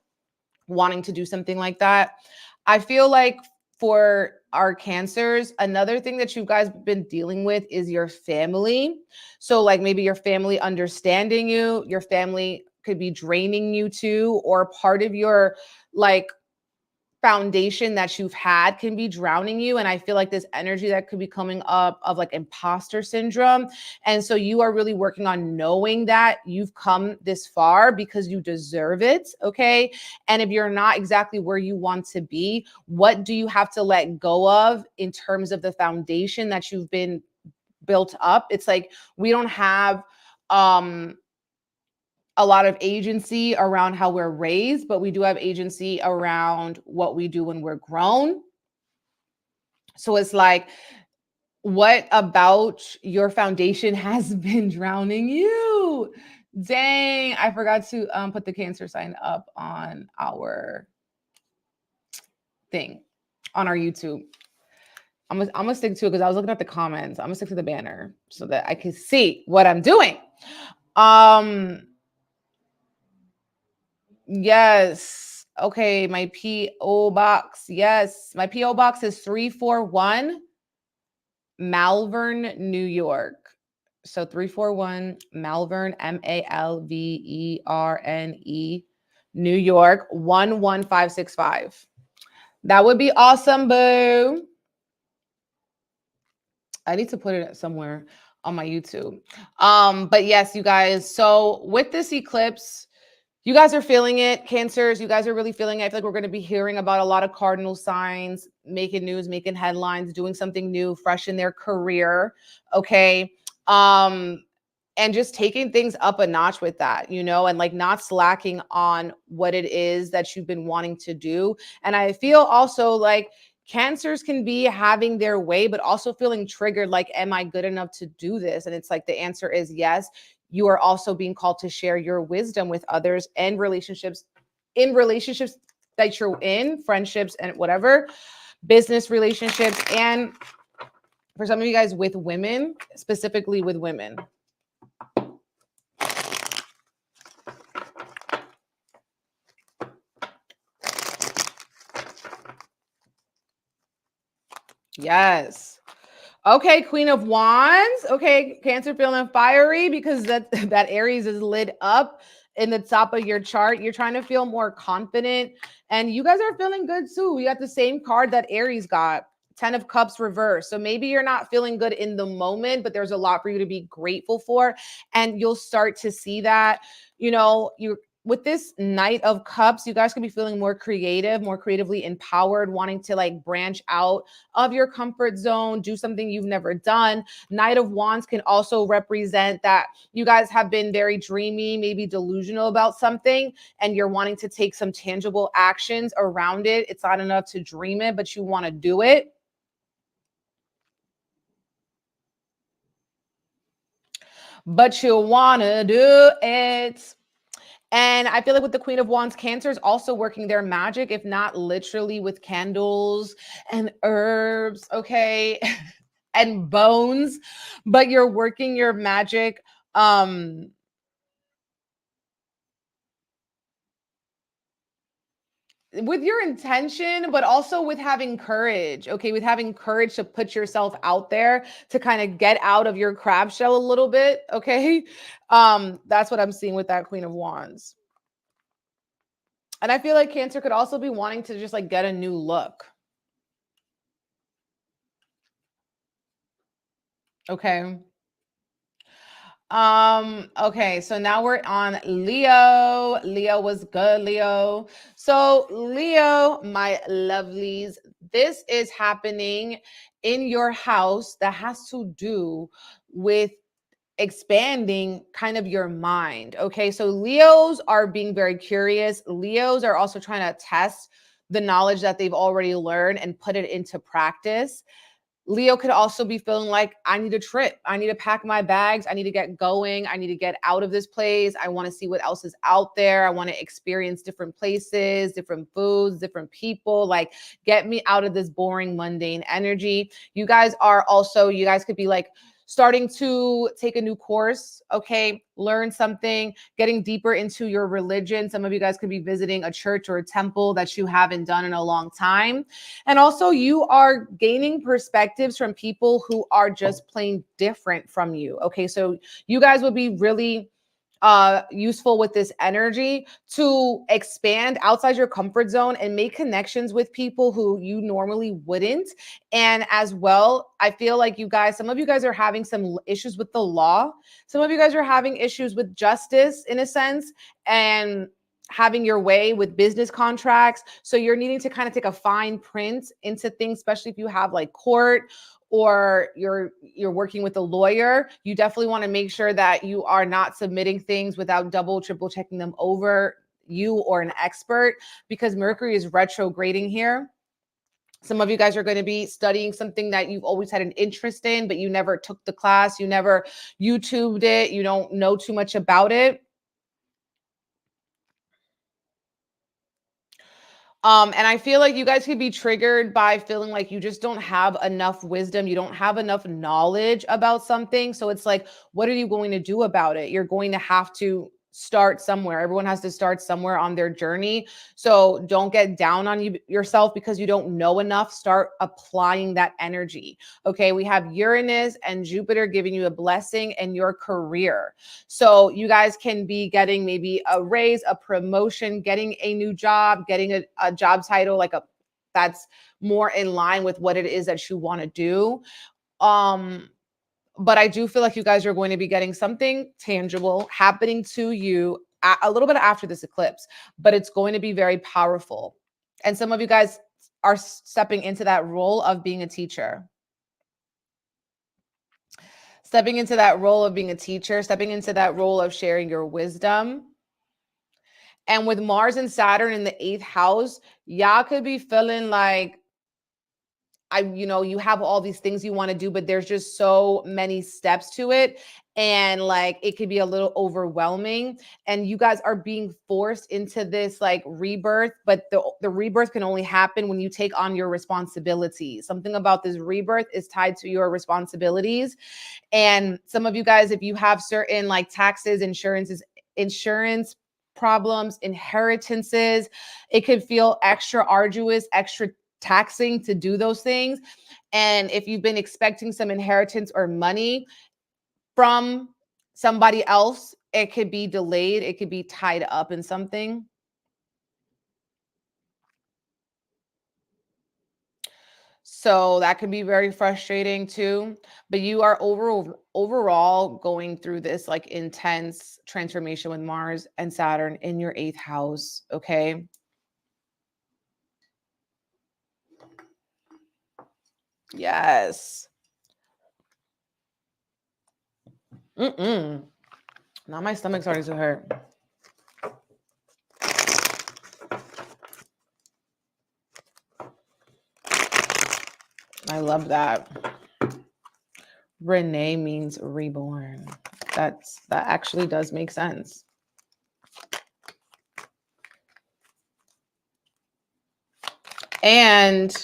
A: wanting to do something like that. I feel like for our cancers, another thing that you guys been dealing with is your family. So like maybe your family understanding you, your family could be draining you too, or part of your like foundation that you've had can be drowning you. And I feel like this energy that could be coming up of like imposter syndrome. And so you are really working on knowing that you've come this far because you deserve it. Okay. And if you're not exactly where you want to be, what do you have to let go of in terms of the foundation that you've been built up? It's like we don't have a lot of agency around how we're raised, but we do have agency around what we do when we're grown. So it's like, what about your foundation has been drowning you? Dang, I forgot to put the Cancer sign up on our thing, on our YouTube. I'm gonna stick to it because I was looking at the comments. I'm gonna stick to the banner so that I can see what I'm doing. Yes. Okay, my PO box. Yes, my PO box is 341 Malvern, New York. So 341 Malvern, Malverne, New York 11565. That would be awesome, boo. I need to put it somewhere on my YouTube. But yes, you guys. So with this eclipse, you guys are feeling it, Cancers. You guys are really feeling it. I feel like we're going to be hearing about a lot of cardinal signs, making news, making headlines, doing something new, fresh in their career. Okay. And just taking things up a notch with that, you know, and like not slacking on what it is that you've been wanting to do. And I feel also like Cancers can be having their way, but also feeling triggered like, am I good enough to do this? And it's like the answer is yes. You are also being called to share your wisdom with others and relationships, in relationships that you're in, friendships and whatever, business relationships. And for some of you guys with women, specifically with women. Yes. Okay, Queen of Wands. Okay, Cancer feeling fiery because that Aries is lit up in the top of your chart. You're trying to feel more confident, and you guys are feeling good too. We got the same card that Aries got. 10 of Cups reverse. So maybe you're not feeling good in the moment, but there's a lot for you to be grateful for. And you'll start to see that, you with this Knight of Cups, you guys can be feeling more creative, more creatively empowered, wanting to like branch out of your comfort zone, do something you've never done. Knight of Wands can also represent that you guys have been very dreamy, maybe delusional about something, and you're wanting to take some tangible actions around it. It's not enough to dream it, but you want to do it. But you want to do it. And I feel like with the Queen of Wands, Cancer is also working their magic, if not literally with candles and herbs, okay, and bones, but you're working your magic with your intention, but also with having courage, okay, with having courage to put yourself out there, to kind of get out of your crab shell a little bit, okay. That's what I'm seeing with that Queen of Wands. And I feel like Cancer could also be wanting to just like get a new look. Okay. Okay, so now we're on Leo. Leo was good, Leo. So, Leo, my lovelies, this is happening in your house that has to do with expanding kind of your mind. Okay, so Leos are being very curious. Leos are also trying to test the knowledge that they've already learned and put it into practice. Leo could also be feeling like, I need a trip. I need to pack my bags. I need to get going. I need to get out of this place. I want to see what else is out there. I want to experience different places, different foods, different people. Like, get me out of this boring, mundane energy. You guys could be like, starting to take a new course, okay, learn something, getting deeper into your religion. Some of you guys could be visiting a church or a temple that you haven't done in a long time. And also you are gaining perspectives from people who are just plain different from you. Okay, so you guys would be really useful with this energy to expand outside your comfort zone and make connections with people who you normally wouldn't. And as well, I feel like some of you guys are having some issues with the law. Some of you guys are having issues with justice in a sense, and having your way with business contracts. So you're needing to kind of take a fine print into things, especially if you have like court or you're working with a lawyer. You definitely want to make sure that you are not submitting things without double, triple checking them over you or an expert, because Mercury is retrograding here. Some of you guys are going to be studying something that you've always had an interest in, but you never took the class, you never YouTubed it, you don't know too much about it. And I feel like you guys could be triggered by feeling like you just don't have enough wisdom. You don't have enough knowledge about something. So it's like, what are you going to do about it? You're going to have to start somewhere. Everyone has to start somewhere on their journey. So don't get down on yourself because you don't know enough. Start applying that energy. Okay. We have Uranus and Jupiter giving you a blessing in your career. So you guys can be getting maybe a raise, a promotion, getting a new job, getting a job title, that's more in line with what it is that you want to do. But I do feel like you guys are going to be getting something tangible happening to you a little bit after this eclipse, but it's going to be very powerful. And some of you guys are stepping into that role of being a teacher. Stepping into that role of being a teacher, stepping into that role of sharing your wisdom. And with Mars and Saturn in the 8th house, y'all could be feeling like, you have all these things you want to do, but there's just so many steps to it. And like, it could be a little overwhelming. And you guys are being forced into this like rebirth, but the rebirth can only happen when you take on your responsibilities. Something about this rebirth is tied to your responsibilities. And some of you guys, if you have certain like taxes, insurance problems, inheritances, it could feel extra arduous, extra taxing to do those things. And if you've been expecting some inheritance or money from somebody else, it could be delayed. It could be tied up in something. So that could be very frustrating too. But you are overall going through this like intense transformation with Mars and Saturn in your 8th house. Okay. Yes. Now my stomach's starting to hurt. I love that. Renee means reborn. That actually does make sense. And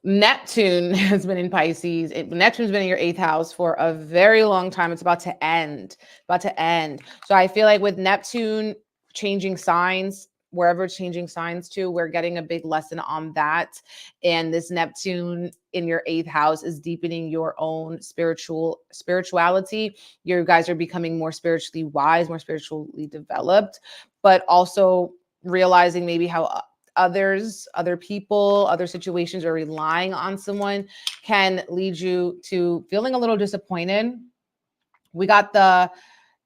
A: Neptune has been in Pisces. Neptune's been in your 8th house for a very long time. It's about to end. So I feel like with Neptune changing signs, wherever it's changing signs to, we're getting a big lesson on that. And this Neptune in your 8th house is deepening your own spirituality. You guys are becoming more spiritually wise, more spiritually developed, but also realizing maybe how other people, other situations, or relying on someone can lead you to feeling a little disappointed. We got the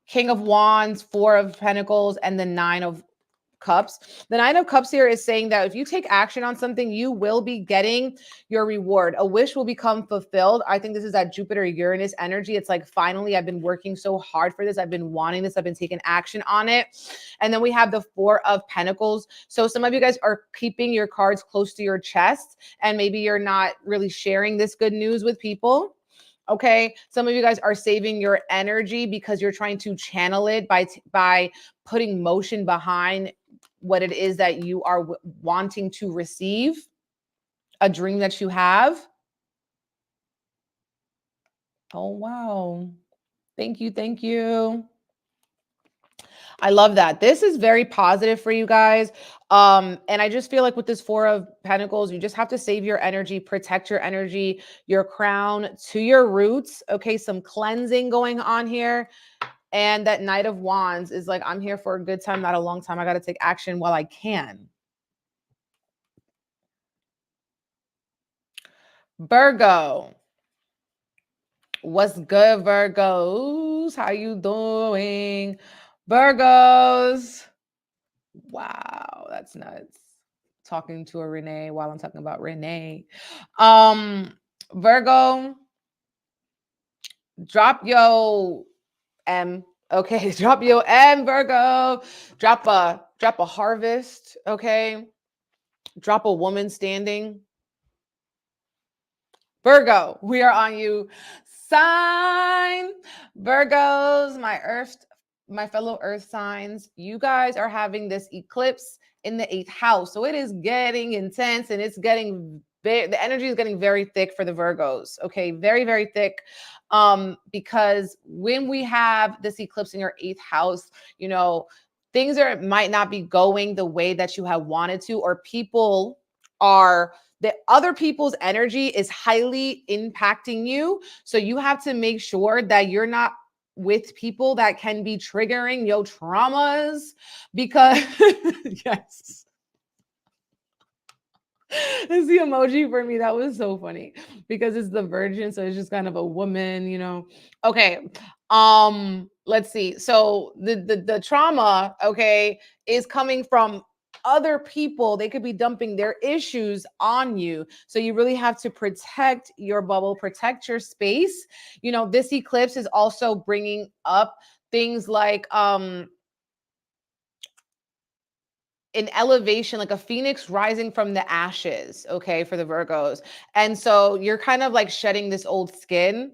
A: King of Wands, 4 of Pentacles, and the 9 of Cups. The 9 of Cups here is saying that if you take action on something, you will be getting your reward. A wish will become fulfilled. I think this is that Jupiter Uranus energy. It's like, finally, I've been working so hard for this. I've been wanting this. I've been taking action on it. And then we have the 4 of Pentacles. So some of you guys are keeping your cards close to your chest, and maybe you're not really sharing this good news with people. Okay. Some of you guys are saving your energy because you're trying to channel it by putting motion behind what it is that you are wanting to receive, a dream that you have. Oh, wow. Thank you. Thank you. I love that. This is very positive for you guys. And I just feel like with this 4 of Pentacles, you just have to save your energy, protect your energy, your crown to your roots. Okay. Some cleansing going on here. And that Knight of Wands is like, I'm here for a good time, not a long time. I got to take action while I can. Virgo. What's good, Virgos? How you doing? Virgos. Wow, that's nuts. Talking to a Renee while I'm talking about Renee. Virgo, drop your M. Okay, drop your M, Virgo. Drop a harvest, okay? Drop a woman standing. Virgo, we are on you. Sign. Virgos, my fellow earth signs, you guys are having this eclipse in the 8th house. So it is getting intense, and it's getting the energy is getting very thick for the Virgos. Okay, very, very thick. Because when we have this eclipse in your 8th house, you know, things might not be going the way that you have wanted to, or the other people's energy is highly impacting you. So you have to make sure that you're not with people that can be triggering your traumas, because yes. It's the emoji for me. That was so funny because it's the Virgin, so it's just kind of a woman, you know. Okay. Let's see. So the trauma, okay, is coming from other people. They could be dumping their issues on you. So you really have to protect your bubble, protect your space. You know, this eclipse is also bringing up things like an elevation, like a phoenix rising from the ashes, okay, for the Virgos. And so you're kind of like shedding this old skin.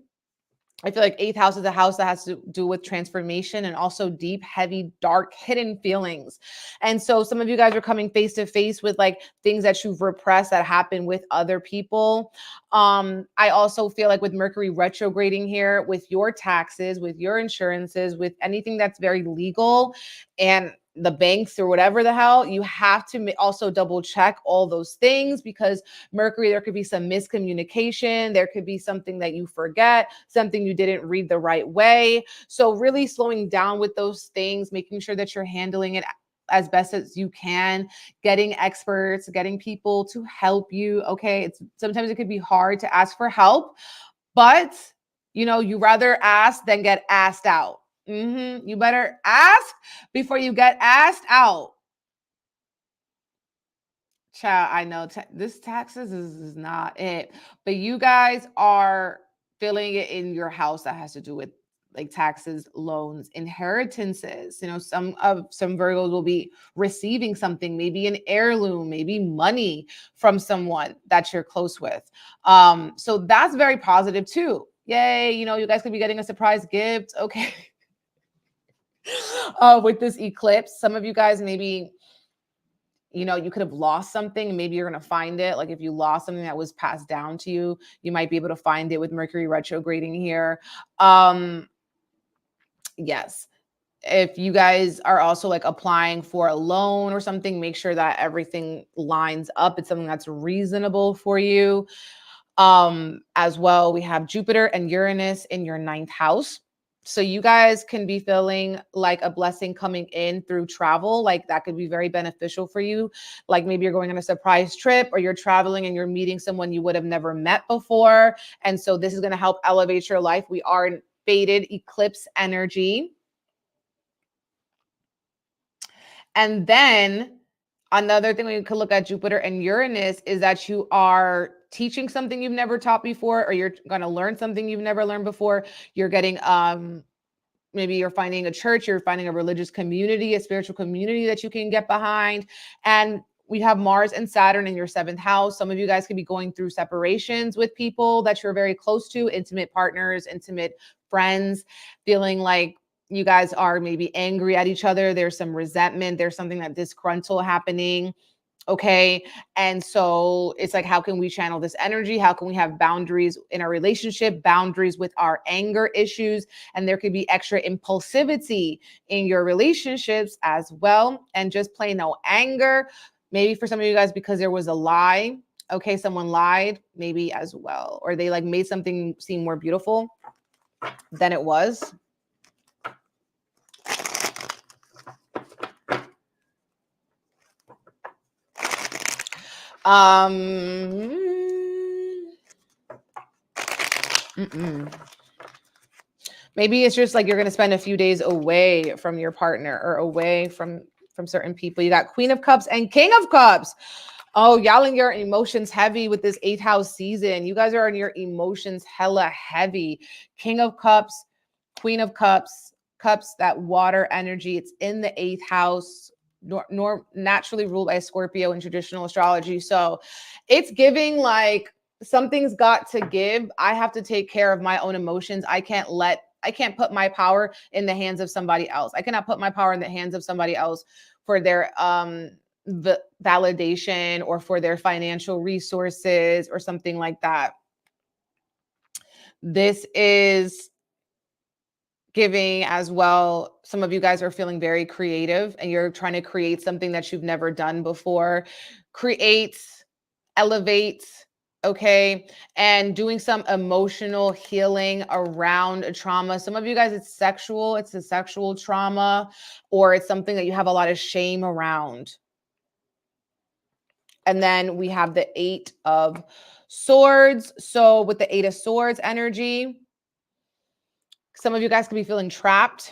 A: I feel like 8th house is a house that has to do with transformation and also deep, heavy, dark, hidden feelings. And so some of you guys are coming face to face with like things that you've repressed that happen with other people. I also feel like with Mercury retrograding here, with your taxes, with your insurances, with anything that's very legal, and the banks or whatever the hell, you have to also double check all those things, because Mercury, there could be some miscommunication. There could be something that you forget, something you didn't read the right way. So really slowing down with those things, making sure that you're handling it as best as you can, getting experts, getting people to help you. Okay. Sometimes it could be hard to ask for help, but you rather ask than get asked out. You better ask before you get asked out. Child, I know this taxes is not it, but you guys are feeling it in your house that has to do with like taxes, loans, inheritances. Some Virgos will be receiving something, maybe an heirloom, maybe money from someone that you're close with. So that's very positive too. Yay, you guys could be getting a surprise gift. Okay. With this eclipse, some of you guys maybe, you could have lost something. Maybe you're going to find it. Like if you lost something that was passed down to you, you might be able to find it with Mercury retrograding here. Yes. If you guys are also like applying for a loan or something, make sure that everything lines up. It's something that's reasonable for you. As well, we have Jupiter and Uranus in your 9th house. So you guys can be feeling like a blessing coming in through travel. Like that could be very beneficial for you. Like maybe you're going on a surprise trip, or you're traveling and you're meeting someone you would have never met before. And so this is going to help elevate your life. We are in faded eclipse energy. And then another thing we could look at Jupiter and Uranus is that you are teaching something you've never taught before, or you're going to learn something you've never learned before. You're getting, maybe you're finding a church, you're finding a religious community, a spiritual community that you can get behind. And we have Mars and Saturn in your 7th house. Some of you guys could be going through separations with people that you're very close to, intimate partners, intimate friends, feeling like you guys are maybe angry at each other. There's some resentment. There's something that disgruntled happening. Okay. And so it's like, how can we channel this energy? How can we have boundaries in our relationship, boundaries with our anger issues? And there could be extra impulsivity in your relationships as well. And just plain no anger. Maybe for some of you guys, because there was a lie. Okay. Someone lied maybe as well, or they like made something seem more beautiful than it was. Maybe it's just like you're going to spend a few days away from your partner, or away from certain people. You got Queen of Cups and King of Cups. Oh, y'all in your emotions heavy with this 8th house season. You guys are in your emotions hella heavy. King of Cups, Queen of Cups, that water energy. It's in the 8th house. Naturally ruled by Scorpio in traditional astrology. So it's giving like something's got to give. I have to take care of my own emotions. I can't put my power in the hands of somebody else. I cannot put my power in the hands of somebody else for their validation, or for their financial resources, or something like that. This is giving as well. Some of you guys are feeling very creative, and you're trying to create something that you've never done before. Create, elevate, okay, and doing some emotional healing around a trauma. Some of you guys, it's a sexual trauma, or it's something that you have a lot of shame around. And then we have the 8 of Swords. So with the 8 of Swords energy, some of you guys could be feeling trapped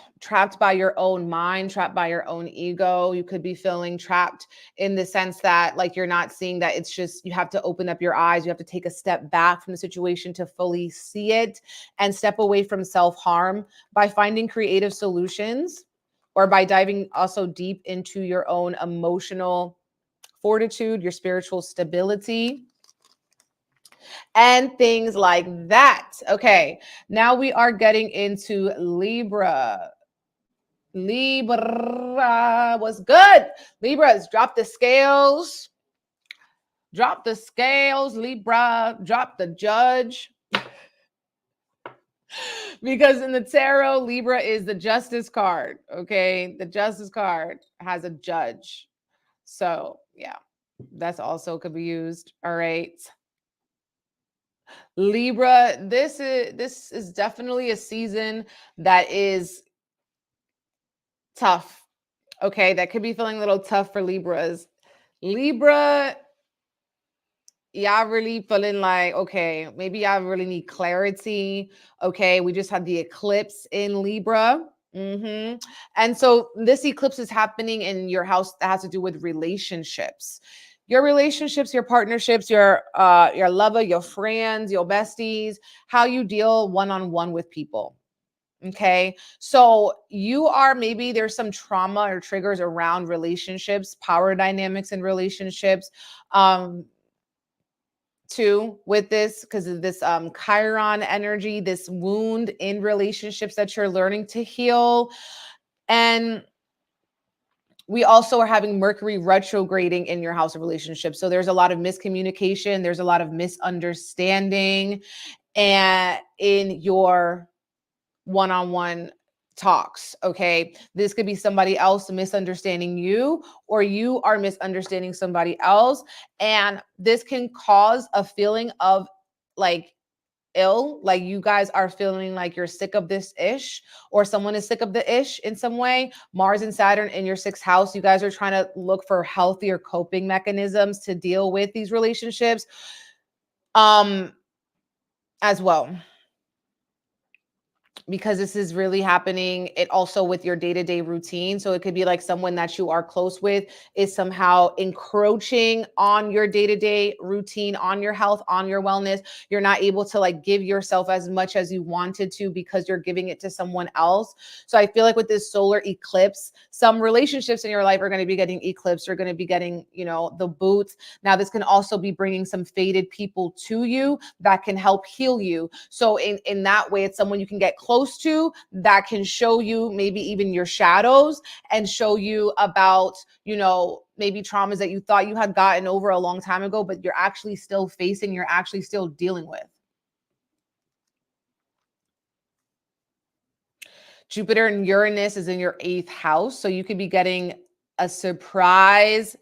A: by your own mind, trapped by your own ego. You could be feeling trapped in the sense that like you're not seeing that it's just, you have to open up your eyes. You have to take a step back from the situation to fully see it, and step away from self-harm by finding creative solutions, or by diving also deep into your own emotional fortitude, your spiritual stability, and things like that. Okay, now we are getting into Libra. Libra, what's good? Libras, drop the scales. Drop the scales, Libra. Drop the judge. Because in the tarot, Libra is the Justice card. Okay. The Justice card has a judge. So, yeah, that's also could be used. All right. Libra, this is definitely a season that is tough. Okay, that could be feeling a little tough for Libras. Libra, y'all really feeling like, okay, maybe y'all really need clarity. Okay, we just had the eclipse in Libra. And so this eclipse is happening in your house that has to do with relationships. Your relationships, your partnerships, your lover, your friends, your besties, how you deal one-on-one with people. Okay. So you are maybe there's some trauma or triggers around relationships, power dynamics in relationships. Too, with this, because of this Chiron energy, this wound in relationships that you're learning to heal. And we also are having Mercury retrograding in your house of relationships. So there's a lot of miscommunication, there's a lot of misunderstanding and in your one-on-one talks. Okay, this could be somebody else misunderstanding you, or you are misunderstanding somebody else, and this can cause a feeling of like ill, like you guys are feeling like you're sick of this ish, or someone is sick of the ish in some way. Mars and Saturn in your sixth house, you guys are trying to look for healthier coping mechanisms to deal with these relationships as well, because this is really happening. It also with your day-to-day routine. So it could be like someone that you are close with is somehow encroaching on your day-to-day routine, on your health, on your wellness. You're not able to like give yourself as much as you wanted to because you're giving it to someone else. So I feel like with this solar eclipse, some relationships in your life are going to be getting eclipsed. You're going to be getting, the boots. Now this can also be bringing some faded people to you that can help heal you. So in that way, it's someone you can get close to that can show you maybe even your shadows and show you about, maybe traumas that you thought you had gotten over a long time ago, but you're actually still facing, you're actually still dealing with. Jupiter and Uranus is in your 8th house. So you could be getting a surprise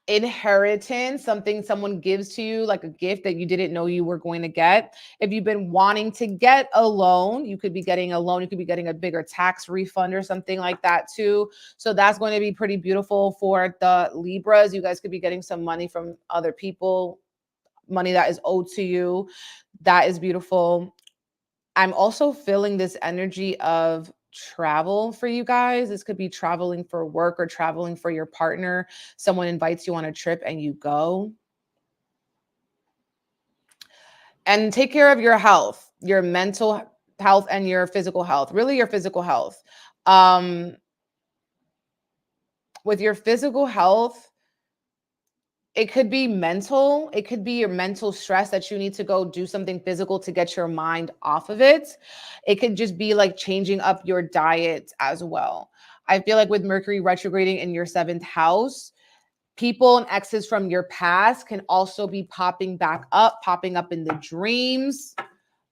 A: inheritance, something someone gives to you, like a gift that you didn't know you were going to get. If you've been wanting to get a loan, you could be getting a loan. You could be getting a bigger tax refund or something like that too. So that's going to be pretty beautiful for the Libras. You guys could be getting some money from other people, money that is owed to you. That is beautiful. I'm also feeling this energy of travel for you guys. This could be traveling for work or traveling for your partner. Someone invites you on a trip and you go. And take care of your health, your mental health and your physical health, really your physical health. With your physical health, it could be mental. It could be your mental stress that you need to go do something physical to get your mind off of it. It could just be like changing up your diet as well. I feel like with Mercury retrograding in your 7th house, people and exes from your past can also be popping up in the dreams,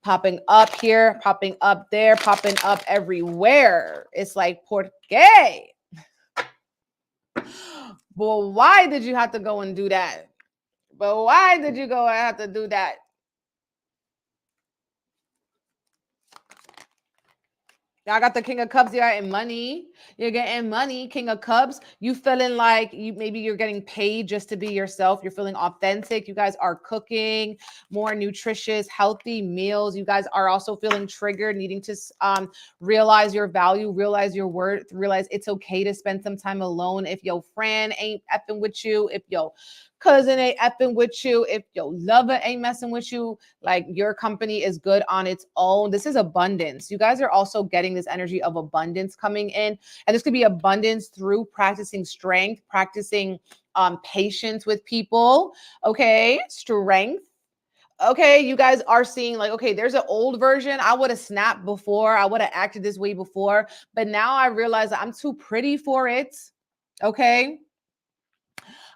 A: popping up here, popping up there, popping up everywhere. It's like, ¿por qué? Well, why did you have to go and do that? But why did you go and have to do that? Y'all got the King of Cups. You're getting money. You're getting money. King of Cups. You feeling like maybe you're getting paid just to be yourself. You're feeling authentic. You guys are cooking more nutritious, healthy meals. You guys are also feeling triggered, needing to realize your value, realize your worth, realize it's okay to spend some time alone. If your friend ain't effing with you, if your cousin ain't effing with you, if your lover ain't messing with you, like your company is good on its own. This is abundance. You guys are also getting this energy of abundance coming in. And this could be abundance through practicing strength, practicing patience with people. Okay, strength. Okay, you guys are seeing like, okay, there's an old version. I would have snapped before. I would have acted this way before. But now I realize that I'm too pretty for it. Okay.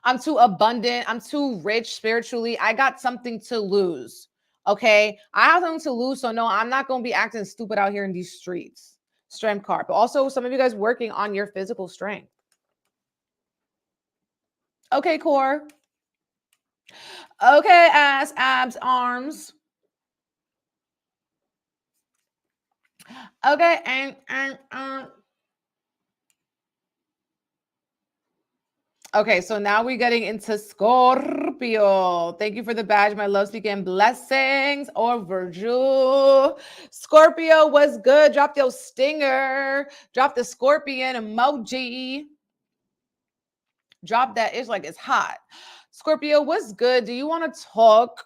A: I'm too abundant. I'm too rich spiritually. I got something to lose. Okay, I have something to lose, so no, I'm not going to be acting stupid out here in these streets. Strength card. But also some of you guys working on your physical strength. Okay, core. Okay, ass, abs, arms. Okay, and okay, so now we're getting into Scorpio. Thank you for the badge, my love, speaking blessings, or Virgo. Scorpio was good. Drop your stinger. Drop the scorpion emoji. Drop that. It's like it's hot. Scorpio, what's good? Do you want to talk?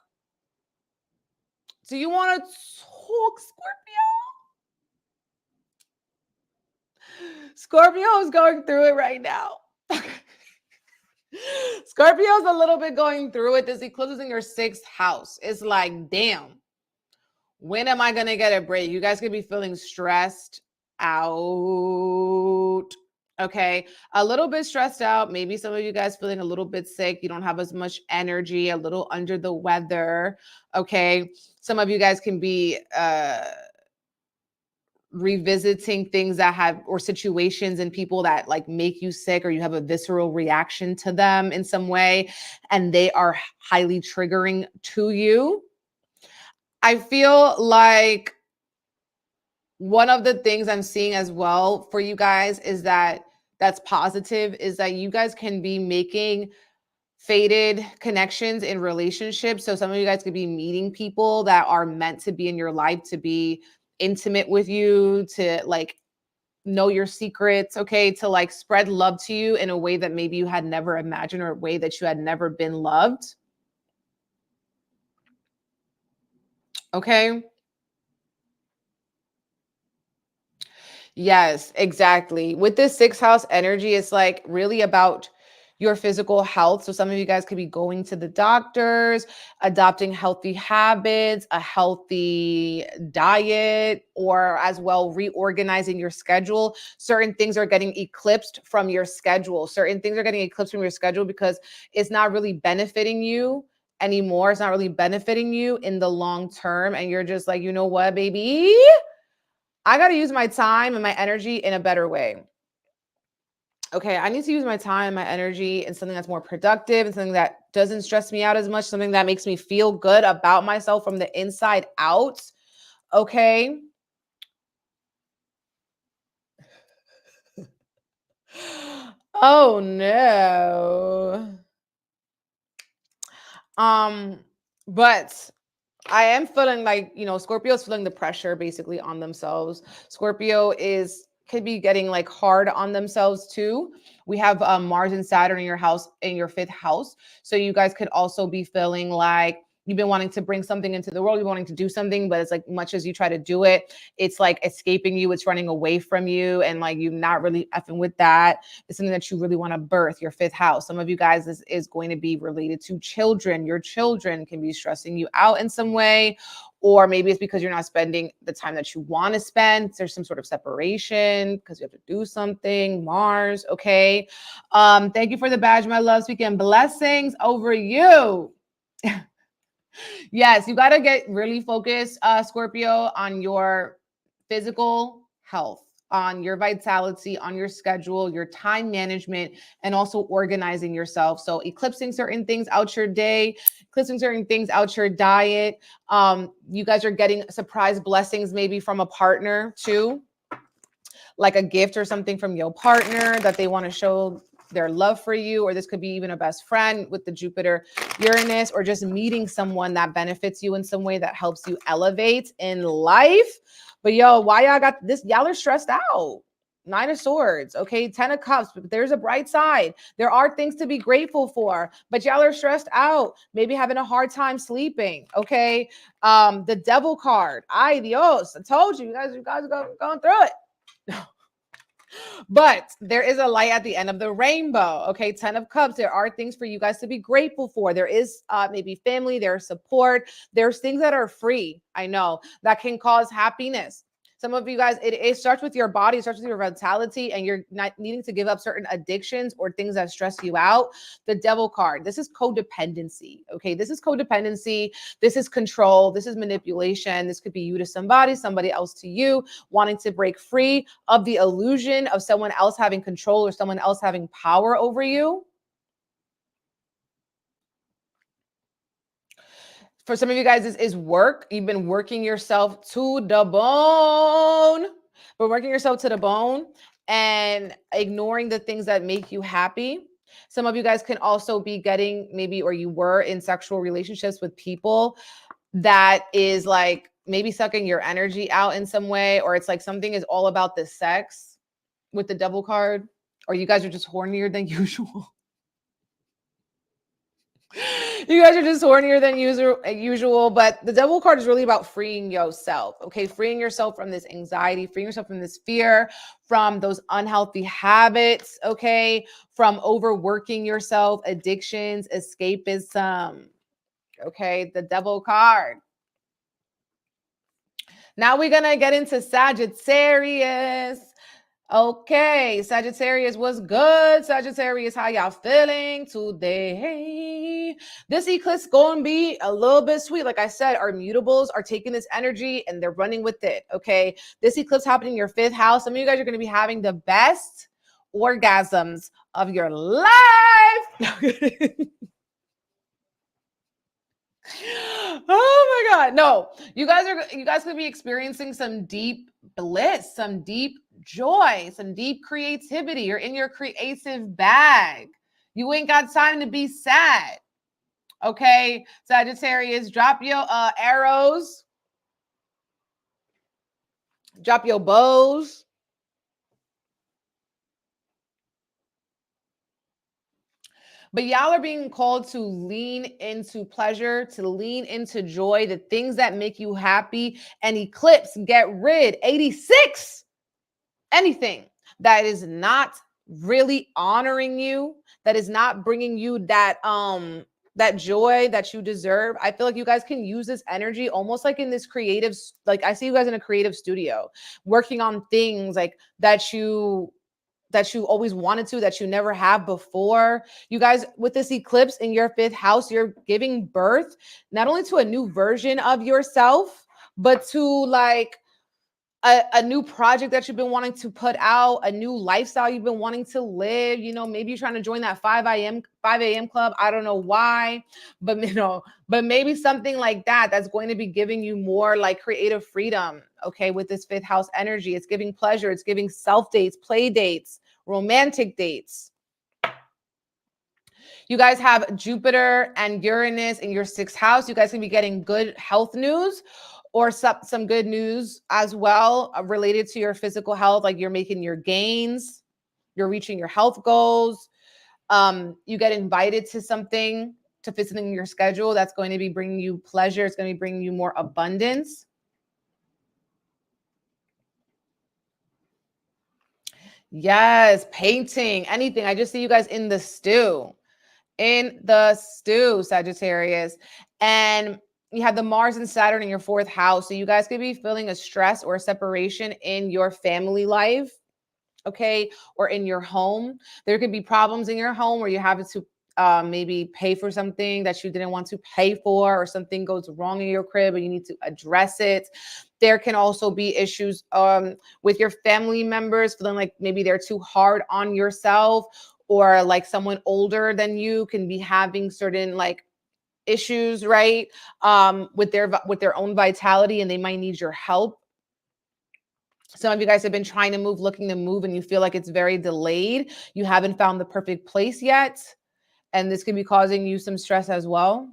A: Do you want to talk, Scorpio? Scorpio is going through it right now. Scorpio's a little bit going through it. This eclipse is in your 6th house. It's like, damn, when am I going to get a break? You guys could be feeling stressed out. Okay, a little bit stressed out. Maybe some of you guys feeling a little bit sick. You don't have as much energy, a little under the weather. Okay, some of you guys can be revisiting things that have, or situations and people that like make you sick, or you have a visceral reaction to them in some way, and they are highly triggering to you. I feel like one of the things I'm seeing as well for you guys is that's positive, is that you guys can be making faded connections in relationships. So some of you guys could be meeting people that are meant to be in your life, to be intimate with you, to like know your secrets, okay, to like spread love to you in a way that maybe you had never imagined, or a way that you had never been loved. Okay. Yes, exactly. With this 6th house energy, it's like really about your physical health. So some of you guys could be going to the doctors, adopting healthy habits, a healthy diet, or as well reorganizing your schedule. Certain things are getting eclipsed from your schedule. Certain things are getting eclipsed from your schedule because it's not really benefiting you anymore. It's not really benefiting you in the long term. And you're just like, you know what, baby? I got to use my time and my energy in a better way. Okay, I need to use my time and my energy in something that's more productive, and something that doesn't stress me out as much, something that makes me feel good about myself from the inside out. Okay. Oh no. But I am feeling like, Scorpio's feeling the pressure basically on themselves. Scorpio could be getting like hard on themselves too. We have Mars and Saturn in your house, in your 5th house. So you guys could also be feeling like you've been wanting to bring something into the world, you're wanting to do something, but it's like much as you try to do it, it's like escaping you, it's running away from you, and like you're not really effing with that. It's something that you really want to birth, your 5th house. Some of you guys, this is going to be related to children. Your children can be stressing you out in some way, or maybe it's because you're not spending the time that you want to spend. There's some sort of separation because you have to do something. Mars, okay. Thank you for the badge, my love. Speaking blessings over you. Yes, you got to get really focused, Scorpio, on your physical health, on your vitality, on your schedule, your time management, and also organizing yourself. So eclipsing certain things out your day, eclipsing certain things out your diet. You guys are getting surprise blessings maybe from a partner too, like a gift or something from your partner that they want to show their love for you, or this could be even a best friend with the Jupiter Uranus, or just meeting someone that benefits you in some way, that helps you elevate in life. But yo, why y'all got this? Y'all are stressed out. 9 of Swords, okay, 10 of Cups, but there's a bright side. There are things to be grateful for, but y'all are stressed out, maybe having a hard time sleeping, okay? The Devil card, ay Dios, I told you, you guys are going through it. But there is a light at the end of the rainbow. Okay, 10 of Cups. There are things for you guys to be grateful for. There is maybe family, there's support. There's things that are free, I know, that can cause happiness. Some of you guys, it starts with your body, it starts with your vitality, and you're not needing to give up certain addictions or things that stress you out. The Devil card, this is codependency, okay? This is codependency. This is control. This is manipulation. This could be you to somebody, somebody else to you, wanting to break free of the illusion of someone else having control or someone else having power over you. For some of you guys, this is work. You've been working yourself to the bone, but working yourself to the bone and ignoring the things that make you happy. Some of you guys can also be getting maybe, or you were in sexual relationships with people that is like maybe sucking your energy out in some way, or it's like something is all about the sex with the Devil card, or you guys are just hornier than usual. You guys are just hornier than usual, but the Devil card is really about freeing yourself, okay? Freeing yourself from this anxiety, freeing yourself from this fear, from those unhealthy habits, okay? From overworking yourself, addictions, escapism, okay? The Devil card. Now we're going to get into Sagittarius. Okay, Sagittarius, what's good? Sagittarius, how y'all feeling today? This eclipse going to be a little bit sweet. Like I said, our mutables are taking this energy and they're running with it, okay? This eclipse happening in your 5th house. Some of you guys are going to be having the best orgasms of your life. Oh my God. No, you guys could be experiencing some deep bliss, some deep joy, some deep creativity. You're in your creative bag. You ain't got time to be sad. Okay, Sagittarius, drop your arrows, drop your bows. But y'all are being called to lean into pleasure, to lean into joy, the things that make you happy, and eclipse, get rid, 86, anything that is not really honoring you, that is not bringing you that that joy that you deserve. I feel like you guys can use this energy almost like in this creative, like I see you guys in a creative studio working on things like that you always wanted to, that you never have before. You guys, with this eclipse in your 5th house, you're giving birth not only to a new version of yourself, but to like a new project that you've been wanting to put out, a new lifestyle you've been wanting to live. You know, maybe you're trying to join that 5 a.m. club. I don't know why, but but maybe something like that that's going to be giving you more like creative freedom. Okay, with this 5th house energy, it's giving pleasure, it's giving self dates, play dates, romantic dates. You guys have Jupiter and Uranus in your 6th house. You guys can be getting good health news or some good news as well related to your physical health, like you're making your gains, you're reaching your health goals. You get invited to something, to fit something in your schedule that's going to be bringing you pleasure. It's going to be bringing you more abundance. Yes, painting, anything. I just see you guys in the stew, Sagittarius. And you have the Mars and Saturn in your 4th house. So you guys could be feeling a stress or a separation in your family life, okay, or in your home. There could be problems in your home where you have to maybe pay for something that you didn't want to pay for, or something goes wrong in your crib and you need to address it. There can also be issues with your family members feeling like maybe they're too hard on yourself, or like someone older than you can be having certain like issues, right? With their own vitality, and they might need your help. Some of you guys have been trying to move, looking to move, and you feel like it's very delayed. You haven't found the perfect place yet. And this can be causing you some stress as well.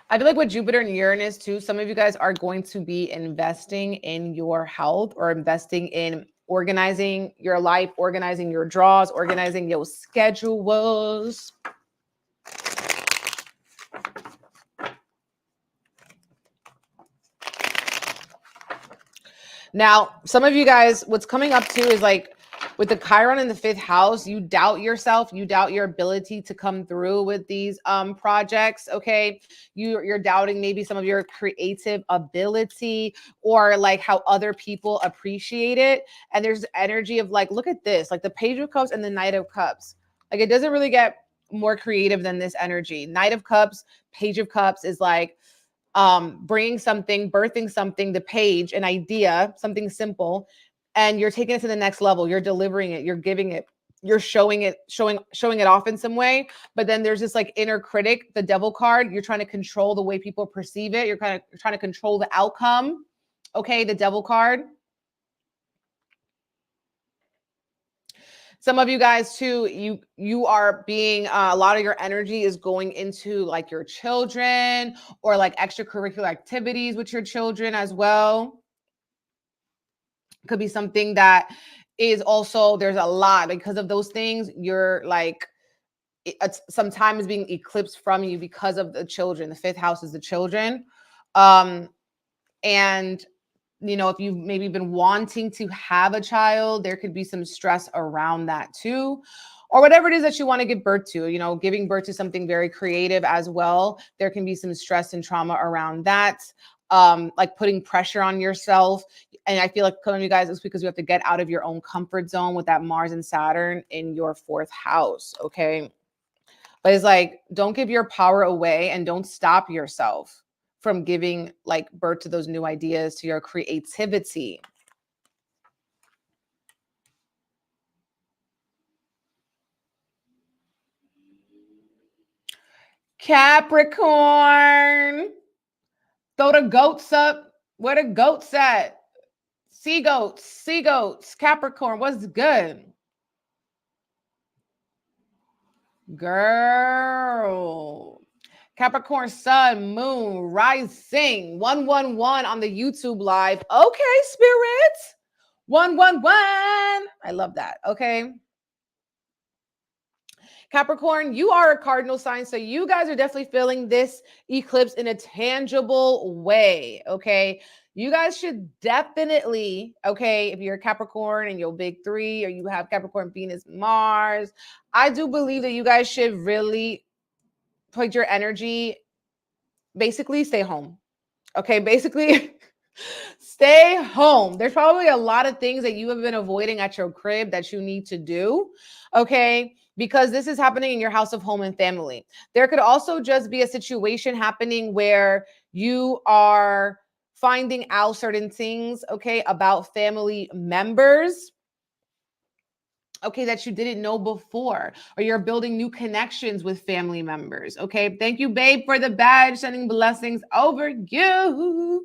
A: I feel like with Jupiter and Uranus too, some of you guys are going to be investing in your health, or investing in organizing your life, organizing your draws, organizing your schedules. Now, some of you guys, what's coming up too is like With the Chiron in the 5th house, you doubt yourself. You doubt your ability to come through with these projects, okay? You're doubting maybe some of your creative ability or like how other people appreciate it. And there's energy of like, look at this, like the Page of Cups and the Knight of Cups. Like it doesn't really get more creative than this energy. Knight of Cups, Page of Cups is like bringing something, birthing something, the page, an idea, something simple, and you're taking it to the next level. You're delivering it, you're giving it, you're showing it off in some way. But then there's this like inner critic, the Devil card. You're trying to control the way people perceive it. You're trying to control the outcome. Okay, the Devil card. Some of you guys too, you are being, a lot of your energy is going into like your children or like extracurricular activities with your children as well. Could be something that is also, there's a lot because of those things. You're like, some time is being eclipsed from you because of the children. The 5th house is the children. And you know, if you've maybe been wanting to have a child, there could be some stress around that too, or whatever it is that you want to give birth to. You know, giving birth to something very creative as well. There can be some stress and trauma around that, like putting pressure on yourself. And I feel like some of you guys, it's because you have to get out of your own comfort zone with that Mars and Saturn in your 4th house. Okay. But it's like, don't give your power away and don't stop yourself from giving like birth to those new ideas, to your creativity. Capricorn, throw the goats up. Where the goats at? 𝐶𝐞𝐽. Capricorn, what's good? Girl. Capricorn, sun, moon, rising. 111 on the YouTube live. Okay, spirit. 111. I love that. Okay. Capricorn, you are a cardinal sign, so you guys are definitely feeling this eclipse in a tangible way, okay? You guys should definitely, okay, if you're a Capricorn and you're big 3 or you have Capricorn, Venus, Mars, I do believe that you guys should really put your energy, basically stay home, okay? Basically stay home. There's probably a lot of things that you have been avoiding at your crib that you need to do, okay? Because this is happening in your house of home and family. There could also just be a situation happening where you are finding out certain things, okay, about family members, okay, that you didn't know before, or you're building new connections with family members, okay? Thank you, babe, for the badge, sending blessings over you.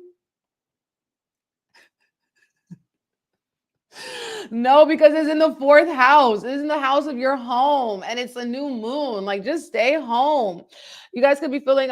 A: No, because it's in the 4th house. It's in the house of your home and it's a new moon. Like, just stay home. You guys could be feeling,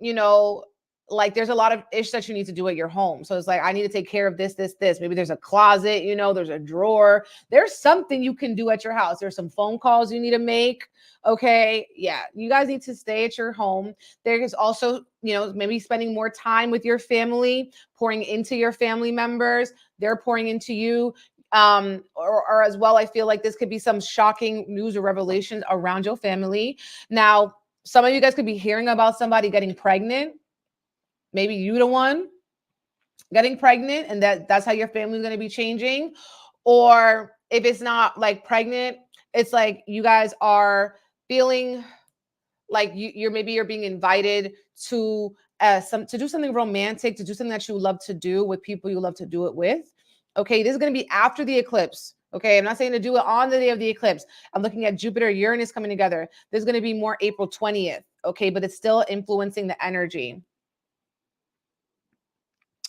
A: you know, like there's a lot of ish that you need to do at your home. So it's like, I need to take care of this. Maybe there's a closet, you know, there's a drawer. There's something you can do at your house. There's some phone calls you need to make. Okay. Yeah. You guys need to stay at your home. There is also, you know, maybe spending more time with your family, pouring into your family members. They're pouring into you. Or as well, I feel like this could be some shocking news or revelations around your family. Now, some of you guys could be hearing about somebody getting pregnant. Maybe you the one getting pregnant, and that's how your family is going to be changing. Or if it's not like pregnant, it's like you guys are feeling like you're being invited to to do something romantic, to do something that you love to do with people you love to do it with. Okay, this is going to be after the eclipse. Okay, I'm not saying to do it on the day of the eclipse. I'm looking at Jupiter, Uranus coming together. There's going to be more April 20th. Okay, but it's still influencing the energy.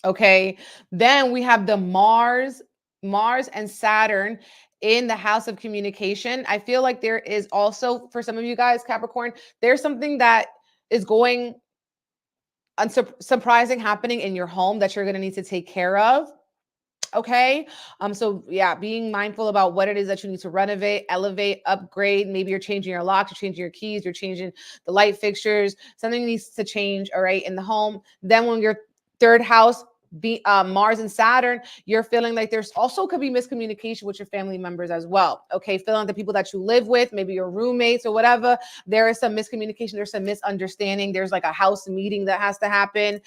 A: Okay, then we have the Mars and Saturn in the house of communication. I feel like there is also, for some of you guys, Capricorn, there's something that is going surprising happening in your home that you're going to need to take care of. Okay. So yeah, being mindful about what it is that you need to renovate, elevate, upgrade. Maybe you're changing your locks, you're changing your keys, you're changing the light fixtures. Something needs to change, all right, in the home. Then when your 3rd house, Mars and Saturn, you're feeling like there's also could be miscommunication with your family members as well. Okay. Feeling like the people that you live with, maybe your roommates or whatever, there is some miscommunication. There's some misunderstanding. There's like a house meeting that has to happen.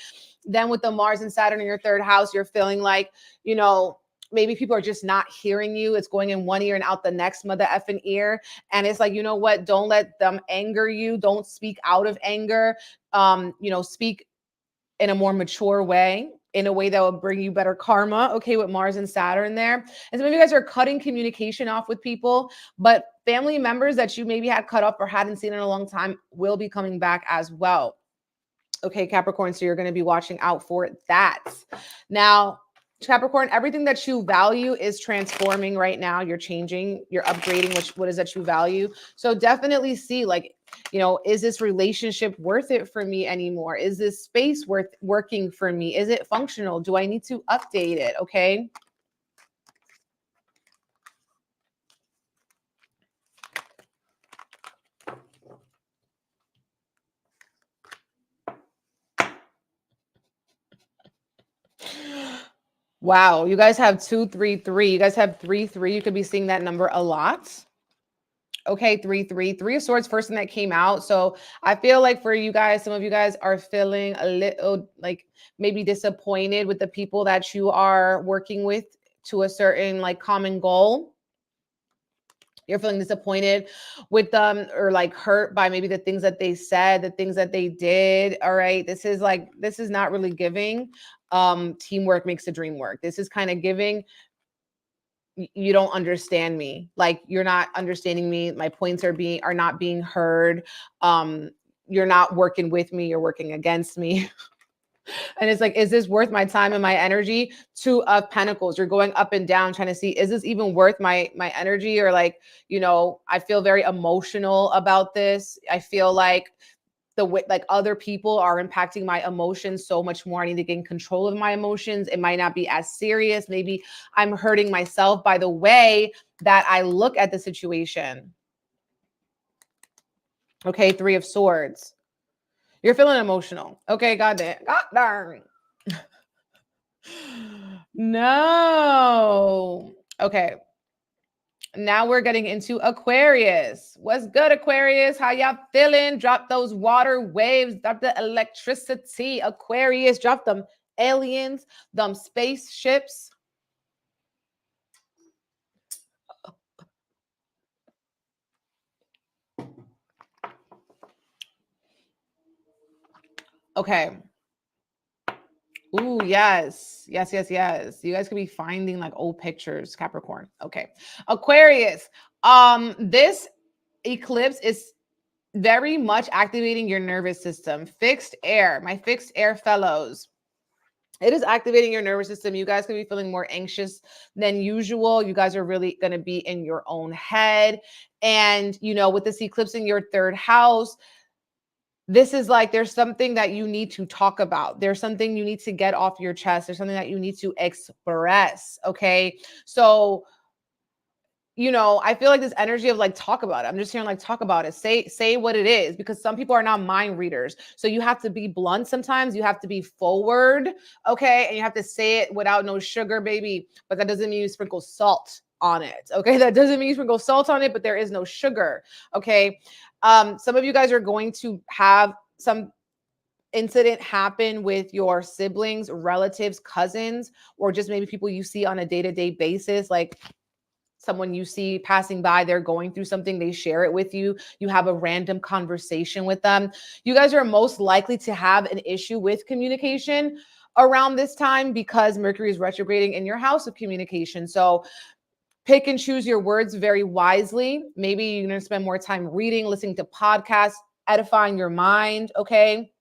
A: Then with the Mars and Saturn in your third house, you're feeling like, you know, maybe people are just not hearing you. It's going in one ear and out the next mother effing ear. And it's like, you know what? Don't let them anger you. Don't speak out of anger. You know, speak in a more mature way, in a way that will bring you better karma, okay, with Mars and Saturn there. And some of you guys are cutting communication off with people, but family members that you maybe had cut off or hadn't seen in a long time will be coming back as well. Okay, Capricorn, so you're going to be watching out for that. Now, Capricorn, everything that you value is transforming right now. You're changing, you're upgrading what is that you value. So definitely see, like, you know, is this relationship worth it for me anymore? Is this space worth working for me? Is it functional? Do I need to update it? Okay. Wow, you guys have 2-3-3. You guys have 3-3. You could be seeing that number a lot. Okay, 3-3. 3 of Swords, first thing that came out. So I feel like for you guys, some of you guys are feeling a little like maybe disappointed with the people that you are working with to a certain like common goal. You're feeling disappointed with them or like hurt by maybe the things that they said, the things that they did. All right. This is not really giving. Teamwork makes the dream work. This is kind of giving. You don't understand me. Like, you're not understanding me. My points are not being heard. You're not working with me. You're working against me. And it's like, is this worth my time and my energy? 2 of Pentacles. You're going up and down trying to see, is this even worth my energy? Or like, you know, I feel very emotional about this. I feel like the way like other people are impacting my emotions so much more. I need to gain control of my emotions. It might not be as serious. Maybe I'm hurting myself by the way that I look at the situation. Okay, 3 of Swords. You're feeling emotional. Okay, God darn. No. Okay. Now we're getting into Aquarius. What's good, Aquarius? How y'all feeling? Drop those water waves. Drop the electricity. Aquarius, drop them aliens, them spaceships. Okay. Ooh, yes. Yes, yes, yes. You guys could be finding like old pictures, Capricorn. Okay. Aquarius. This eclipse is very much activating your nervous system. Fixed air, my fixed air fellows. It is activating your nervous system. You guys can be feeling more anxious than usual. You guys are really going to be in your own head. And, you know, with this eclipse in your third house, this is like there's something that you need to talk about. There's something you need to get off your chest. There's something that you need to express. Okay. So, you know, I feel like this energy of like, talk about it. I'm just hearing like, talk about it. Say what it is, because some people are not mind readers. So you have to be blunt sometimes. You have to be forward. Okay. And you have to say it without no sugar, baby. But that doesn't mean you sprinkle salt on it. Okay. That doesn't mean you sprinkle salt on it, but there is no sugar. Okay. Some of you guys are going to have some incident happen with your siblings, relatives, cousins, or just maybe people you see on a day-to-day basis. Like, someone you see passing by, they're going through something, they share it with you. You have a random conversation with them. You guys are most likely to have an issue with communication around this time because Mercury is retrograding in your house of communication. So pick and choose your words very wisely. Maybe you're going to spend more time reading, listening to podcasts, edifying your mind. Okay.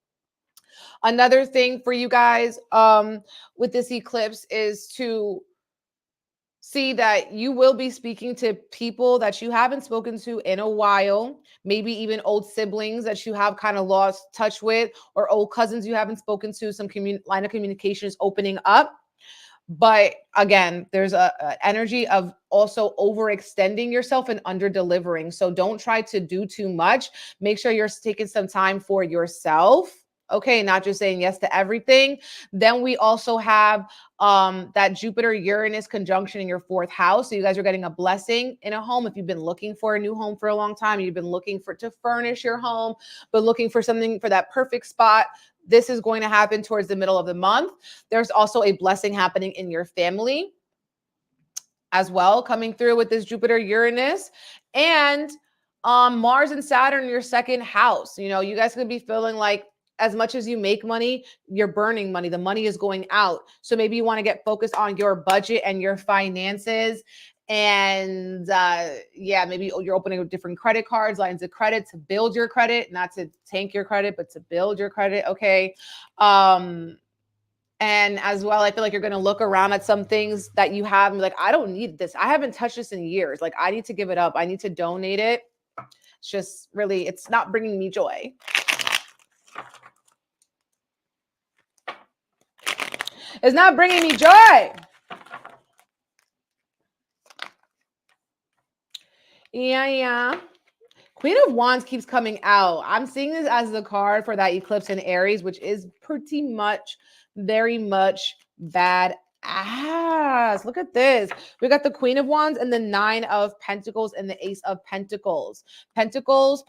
A: Another thing for you guys with this eclipse is to see that you will be speaking to people that you haven't spoken to in a while, maybe even old siblings that you have kind of lost touch with, or old cousins you haven't spoken to. Some line of communication is opening up. But again, there's a energy of also overextending yourself and under delivering. So don't try to do too much. Make sure you're taking some time for yourself. Okay, not just saying yes to everything. Then we also have that Jupiter-Uranus conjunction in your 4th house. So you guys are getting a blessing in a home. If you've been looking for a new home for a long time, you've been looking to furnish your home, but looking for something for that perfect spot, this is going to happen towards the middle of the month. There's also a blessing happening in your family as well, coming through with this Jupiter-Uranus. And Mars and Saturn in your 2nd house. You know, you guys could be feeling like as much as you make money, you're burning money. The money is going out. So maybe you want to get focused on your budget and your finances. And yeah, maybe you're opening different credit cards, lines of credit to build your credit, not to tank your credit, but to build your credit. Okay. And as well, I feel like you're going to look around at some things that you have and be like, I don't need this. I haven't touched this in years. Like, I need to give it up. I need to donate it. It's just really, it's not bringing me joy. It's not bringing me joy. Yeah. Queen of Wands keeps coming out. I'm seeing this as the card for that eclipse in Aries, which is pretty much, very much bad ass. Look at this. We got the Queen of Wands and the 9 of Pentacles and the Ace of Pentacles. Pentacles.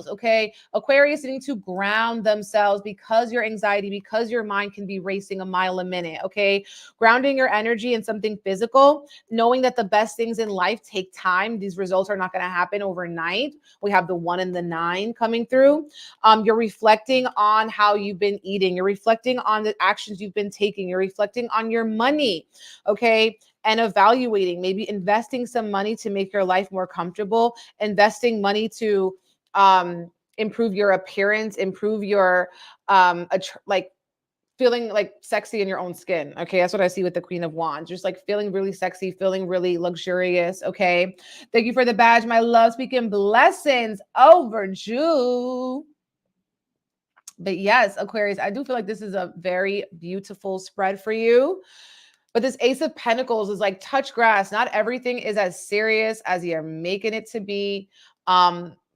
A: Okay. Aquarius needing to ground themselves because your anxiety, because your mind can be racing a mile a minute. Okay. Grounding your energy in something physical, knowing that the best things in life take time. These results are not going to happen overnight. We have the 1 and the 9 coming through. You're reflecting on how you've been eating. You're reflecting on the actions you've been taking. You're reflecting on your money, okay? And evaluating, maybe investing some money to make your life more comfortable, investing money to improve your appearance, improve your like feeling like sexy in your own skin. Okay, that's what I see with the Queen of Wands. Just like feeling really sexy, feeling really luxurious. Okay, thank you for the badge, my love. Speaking blessings over you. But yes, Aquarius, I do feel like this is a very beautiful spread for you. But this Ace of Pentacles is like touch grass. Not everything is as serious as you're making it to be.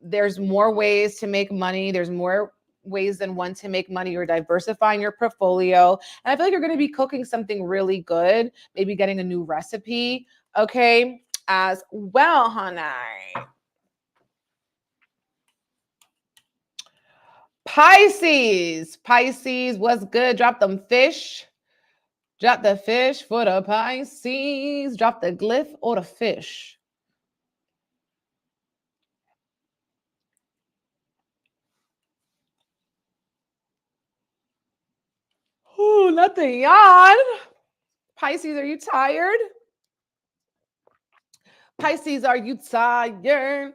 A: There's more ways to make money. There's more ways than one to make money. You're diversifying your portfolio. And I feel like you're going to be cooking something really good, maybe getting a new recipe, okay, as well, honey. Pisces, what's good? Drop them fish. Drop the fish for the Pisces. Drop the glyph or the fish. Oh, not the yawn. Pisces, are you tired? Pisces, are you tired?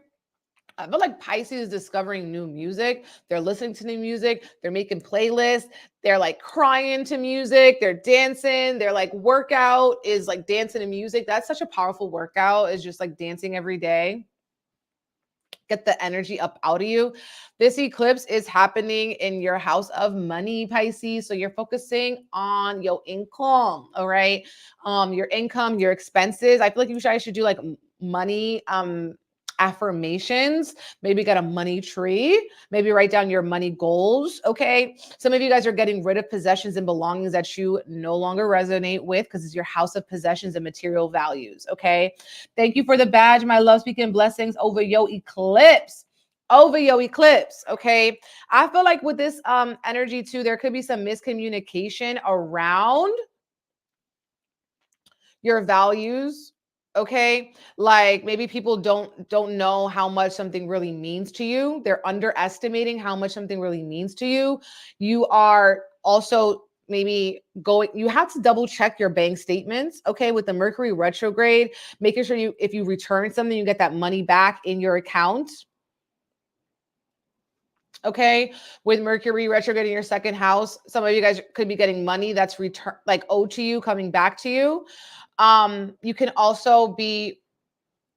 A: I feel like Pisces is discovering new music. They're listening to new music. They're making playlists. They're like crying to music. They're dancing. Their like workout is like dancing to music. That's such a powerful workout, is just like dancing every day. Get the energy up out of you. This eclipse is happening in your house of money, Pisces. So you're focusing on your income, all right? Your income, your expenses. I feel like you guys should do like money affirmations. Maybe get a money tree. Maybe write down your money goals. Okay. Some of you guys are getting rid of possessions and belongings that you no longer resonate with because it's your house of possessions and material values. Okay. Thank you for the badge, my love. Speaking blessings over your eclipse. Over your eclipse. Okay. I feel like with this energy too, there could be some miscommunication around your values. Okay, like maybe people don't know how much something really means to you. They're underestimating how much something really means to you. You are also maybe you have to double check your bank statements, okay, with the Mercury retrograde, making sure if you return something, you get that money back in your account. Okay, with Mercury retrograde in your 2nd house, some of you guys could be getting money that's owed to you, coming back to you. You can also be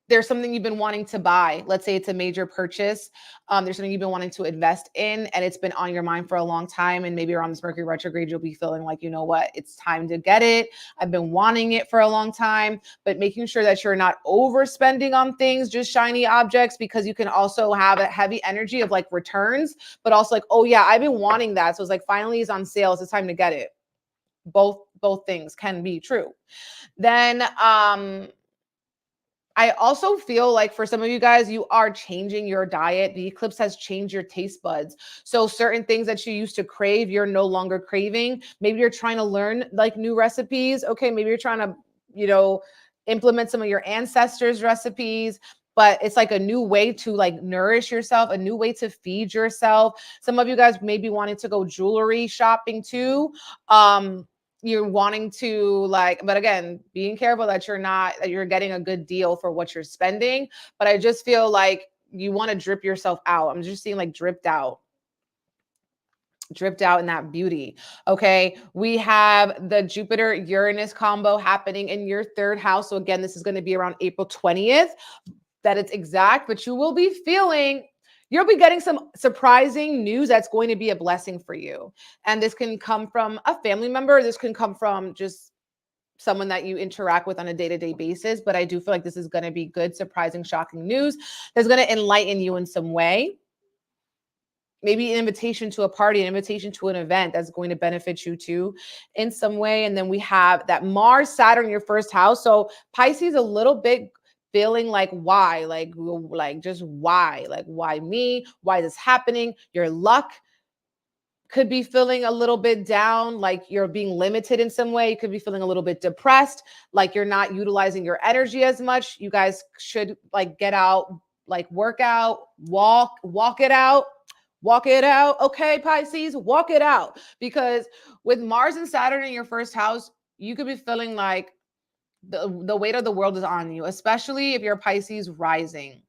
A: there's something you've been wanting to buy. Let's say it's a major purchase. There's something you've been wanting to invest in, and it's been on your mind for a long time. And maybe around this Mercury retrograde, you'll be feeling like, you know what, it's time to get it. I've been wanting it for a long time, but making sure that you're not overspending on things, just shiny objects, because you can also have a heavy energy of like returns, but also like, oh yeah, I've been wanting that. So it's like, finally it's on sale. So it's time to get it. Both things can be true. Then, I also feel like for some of you guys, you are changing your diet. The eclipse has changed your taste buds. So certain things that you used to crave, you're no longer craving. Maybe you're trying to learn like new recipes. Okay, maybe you're trying to, you know, implement some of your ancestors' recipes, but it's like a new way to like nourish yourself, a new way to feed yourself. Some of you guys may be wanting to go jewelry shopping too. You're wanting to like, but again, being careful that you're getting a good deal for what you're spending. But I just feel like you want to drip yourself out. I'm just seeing like dripped out in that beauty. Okay. We have the Jupiter Uranus combo happening in your third house. So again, this is going to be around April 20th, that it's exact, but you will be feeling, you'll be getting some surprising news that's going to be a blessing for you. And this can come from a family member. This can come from just someone that you interact with on a day-to-day basis. But I do feel like this is going to be good, surprising, shocking news that's going to enlighten you in some way. Maybe an invitation to a party, an invitation to an event that's going to benefit you too in some way. And then we have that Mars, Saturn, your first house. So Pisces a little bit feeling like why, like just why, like why me, why is this happening? Your luck could be feeling a little bit down, like you're being limited in some way. You could be feeling a little bit depressed, like you're not utilizing your energy as much. You guys should like get out, like work out, walk it out. Walk it out. Okay, Pisces, walk it out. Because with Mars and Saturn in your first house, you could be feeling like the weight of the world is on you, especially if you're Pisces rising.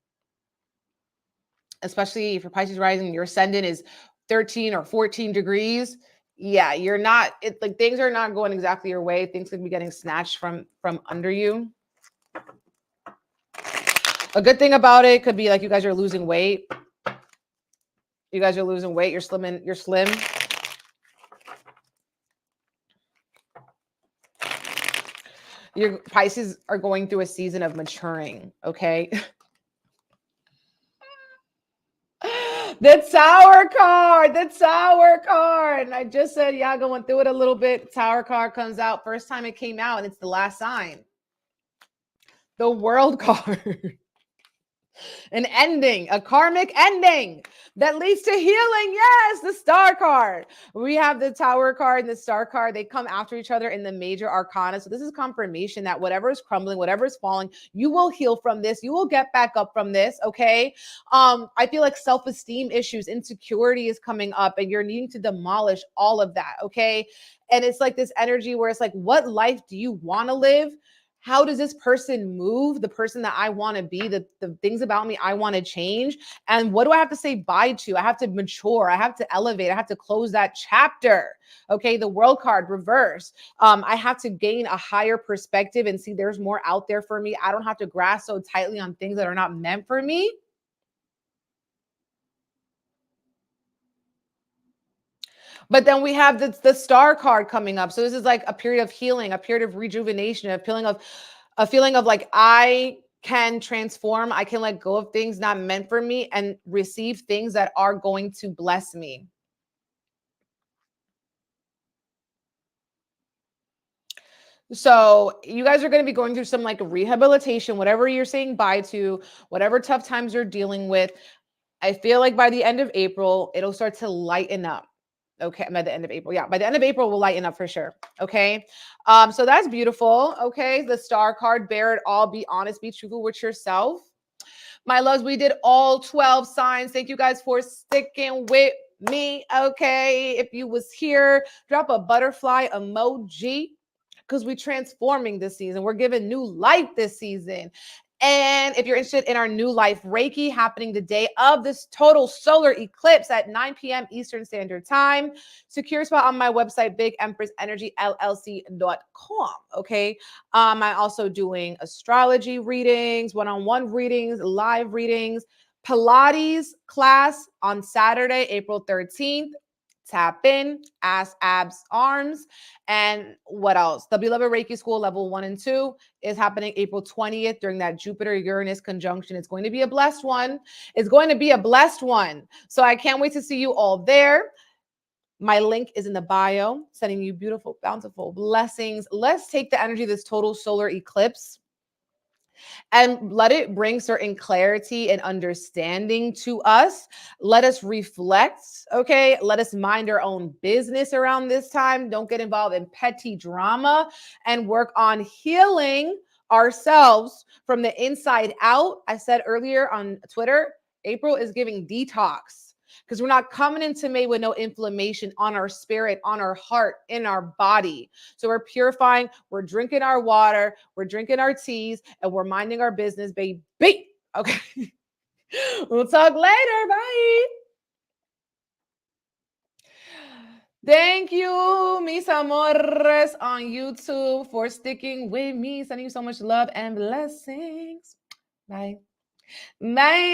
A: Especially if you're Pisces rising, your ascendant is 13 or 14 degrees. Yeah, you're not, it like things are not going exactly your way. Things could be getting snatched from under you. A good thing about it could be like you guys are losing weight. You guys are losing weight. You're slim. Your Pisces are going through a season of maturing. Okay. The Tower card. And I just said, yeah, going through it a little bit. Tower card comes out. First time it came out, and it's the last sign. The World card. An ending, a karmic ending that leads to healing. Yes, the Star card. We have the Tower card and the Star card. They come after each other in the major arcana. So this is confirmation that whatever is crumbling, whatever is falling, you will heal from this. You will get back up from this. Okay. I feel like self-esteem issues, insecurity is coming up, and you're needing to demolish all of that. Okay. And it's like this energy where it's like, what life do you want to live? How does this person move? The person that I want to be, the things about me I want to change. And what do I have to say bye to? I have to mature. I have to elevate. I have to close that chapter. Okay. The World card reverse. I have to gain a higher perspective and see there's more out there for me. I don't have to grasp so tightly on things that are not meant for me. But then we have the Star card coming up. So this is like a period of healing, a period of rejuvenation, a feeling of like I can transform. I can let go of things not meant for me and receive things that are going to bless me. So you guys are going to be going through some like rehabilitation, whatever you're saying bye to, whatever tough times you're dealing with. I feel like by the end of April, it'll start to lighten up. Okay, by the end of April. Yeah, by the end of April, we'll lighten up for sure. Okay. So that's beautiful. Okay. The Star card, bear it all, be honest, be truthful with yourself. My loves, we did all 12 signs. Thank you guys for sticking with me. Okay. If you was here, drop a butterfly emoji because we're transforming this season. We're giving new life this season. And if you're interested in our New Life Reiki happening the day of this total solar eclipse at 9 p.m. Eastern Standard Time, secure spot on my website, bigempressenergyllc.com. Okay. I'm also doing astrology readings, one-on-one readings, live readings, Pilates class on Saturday, April 13th. Tap in, ass, abs, arms. And what else? The Beloved Reiki School Level 1 and 2 is happening April 20th during that Jupiter-Uranus conjunction. It's going to be a blessed one. It's going to be a blessed one. So I can't wait to see you all there. My link is in the bio, sending you beautiful, bountiful blessings. Let's take the energy of this total solar eclipse and let it bring certain clarity and understanding to us. Let us reflect, okay? Let us mind our own business around this time. Don't get involved in petty drama and work on healing ourselves from the inside out. I said earlier on Twitter, April is giving detox because we're not coming into May with no inflammation on our spirit, on our heart, in our body. So we're purifying, we're drinking our water, we're drinking our teas, and we're minding our business, baby. Okay. We'll talk later. Bye. Thank you, mis amores on YouTube, for sticking with me. Sending you so much love and blessings. Bye. Bye.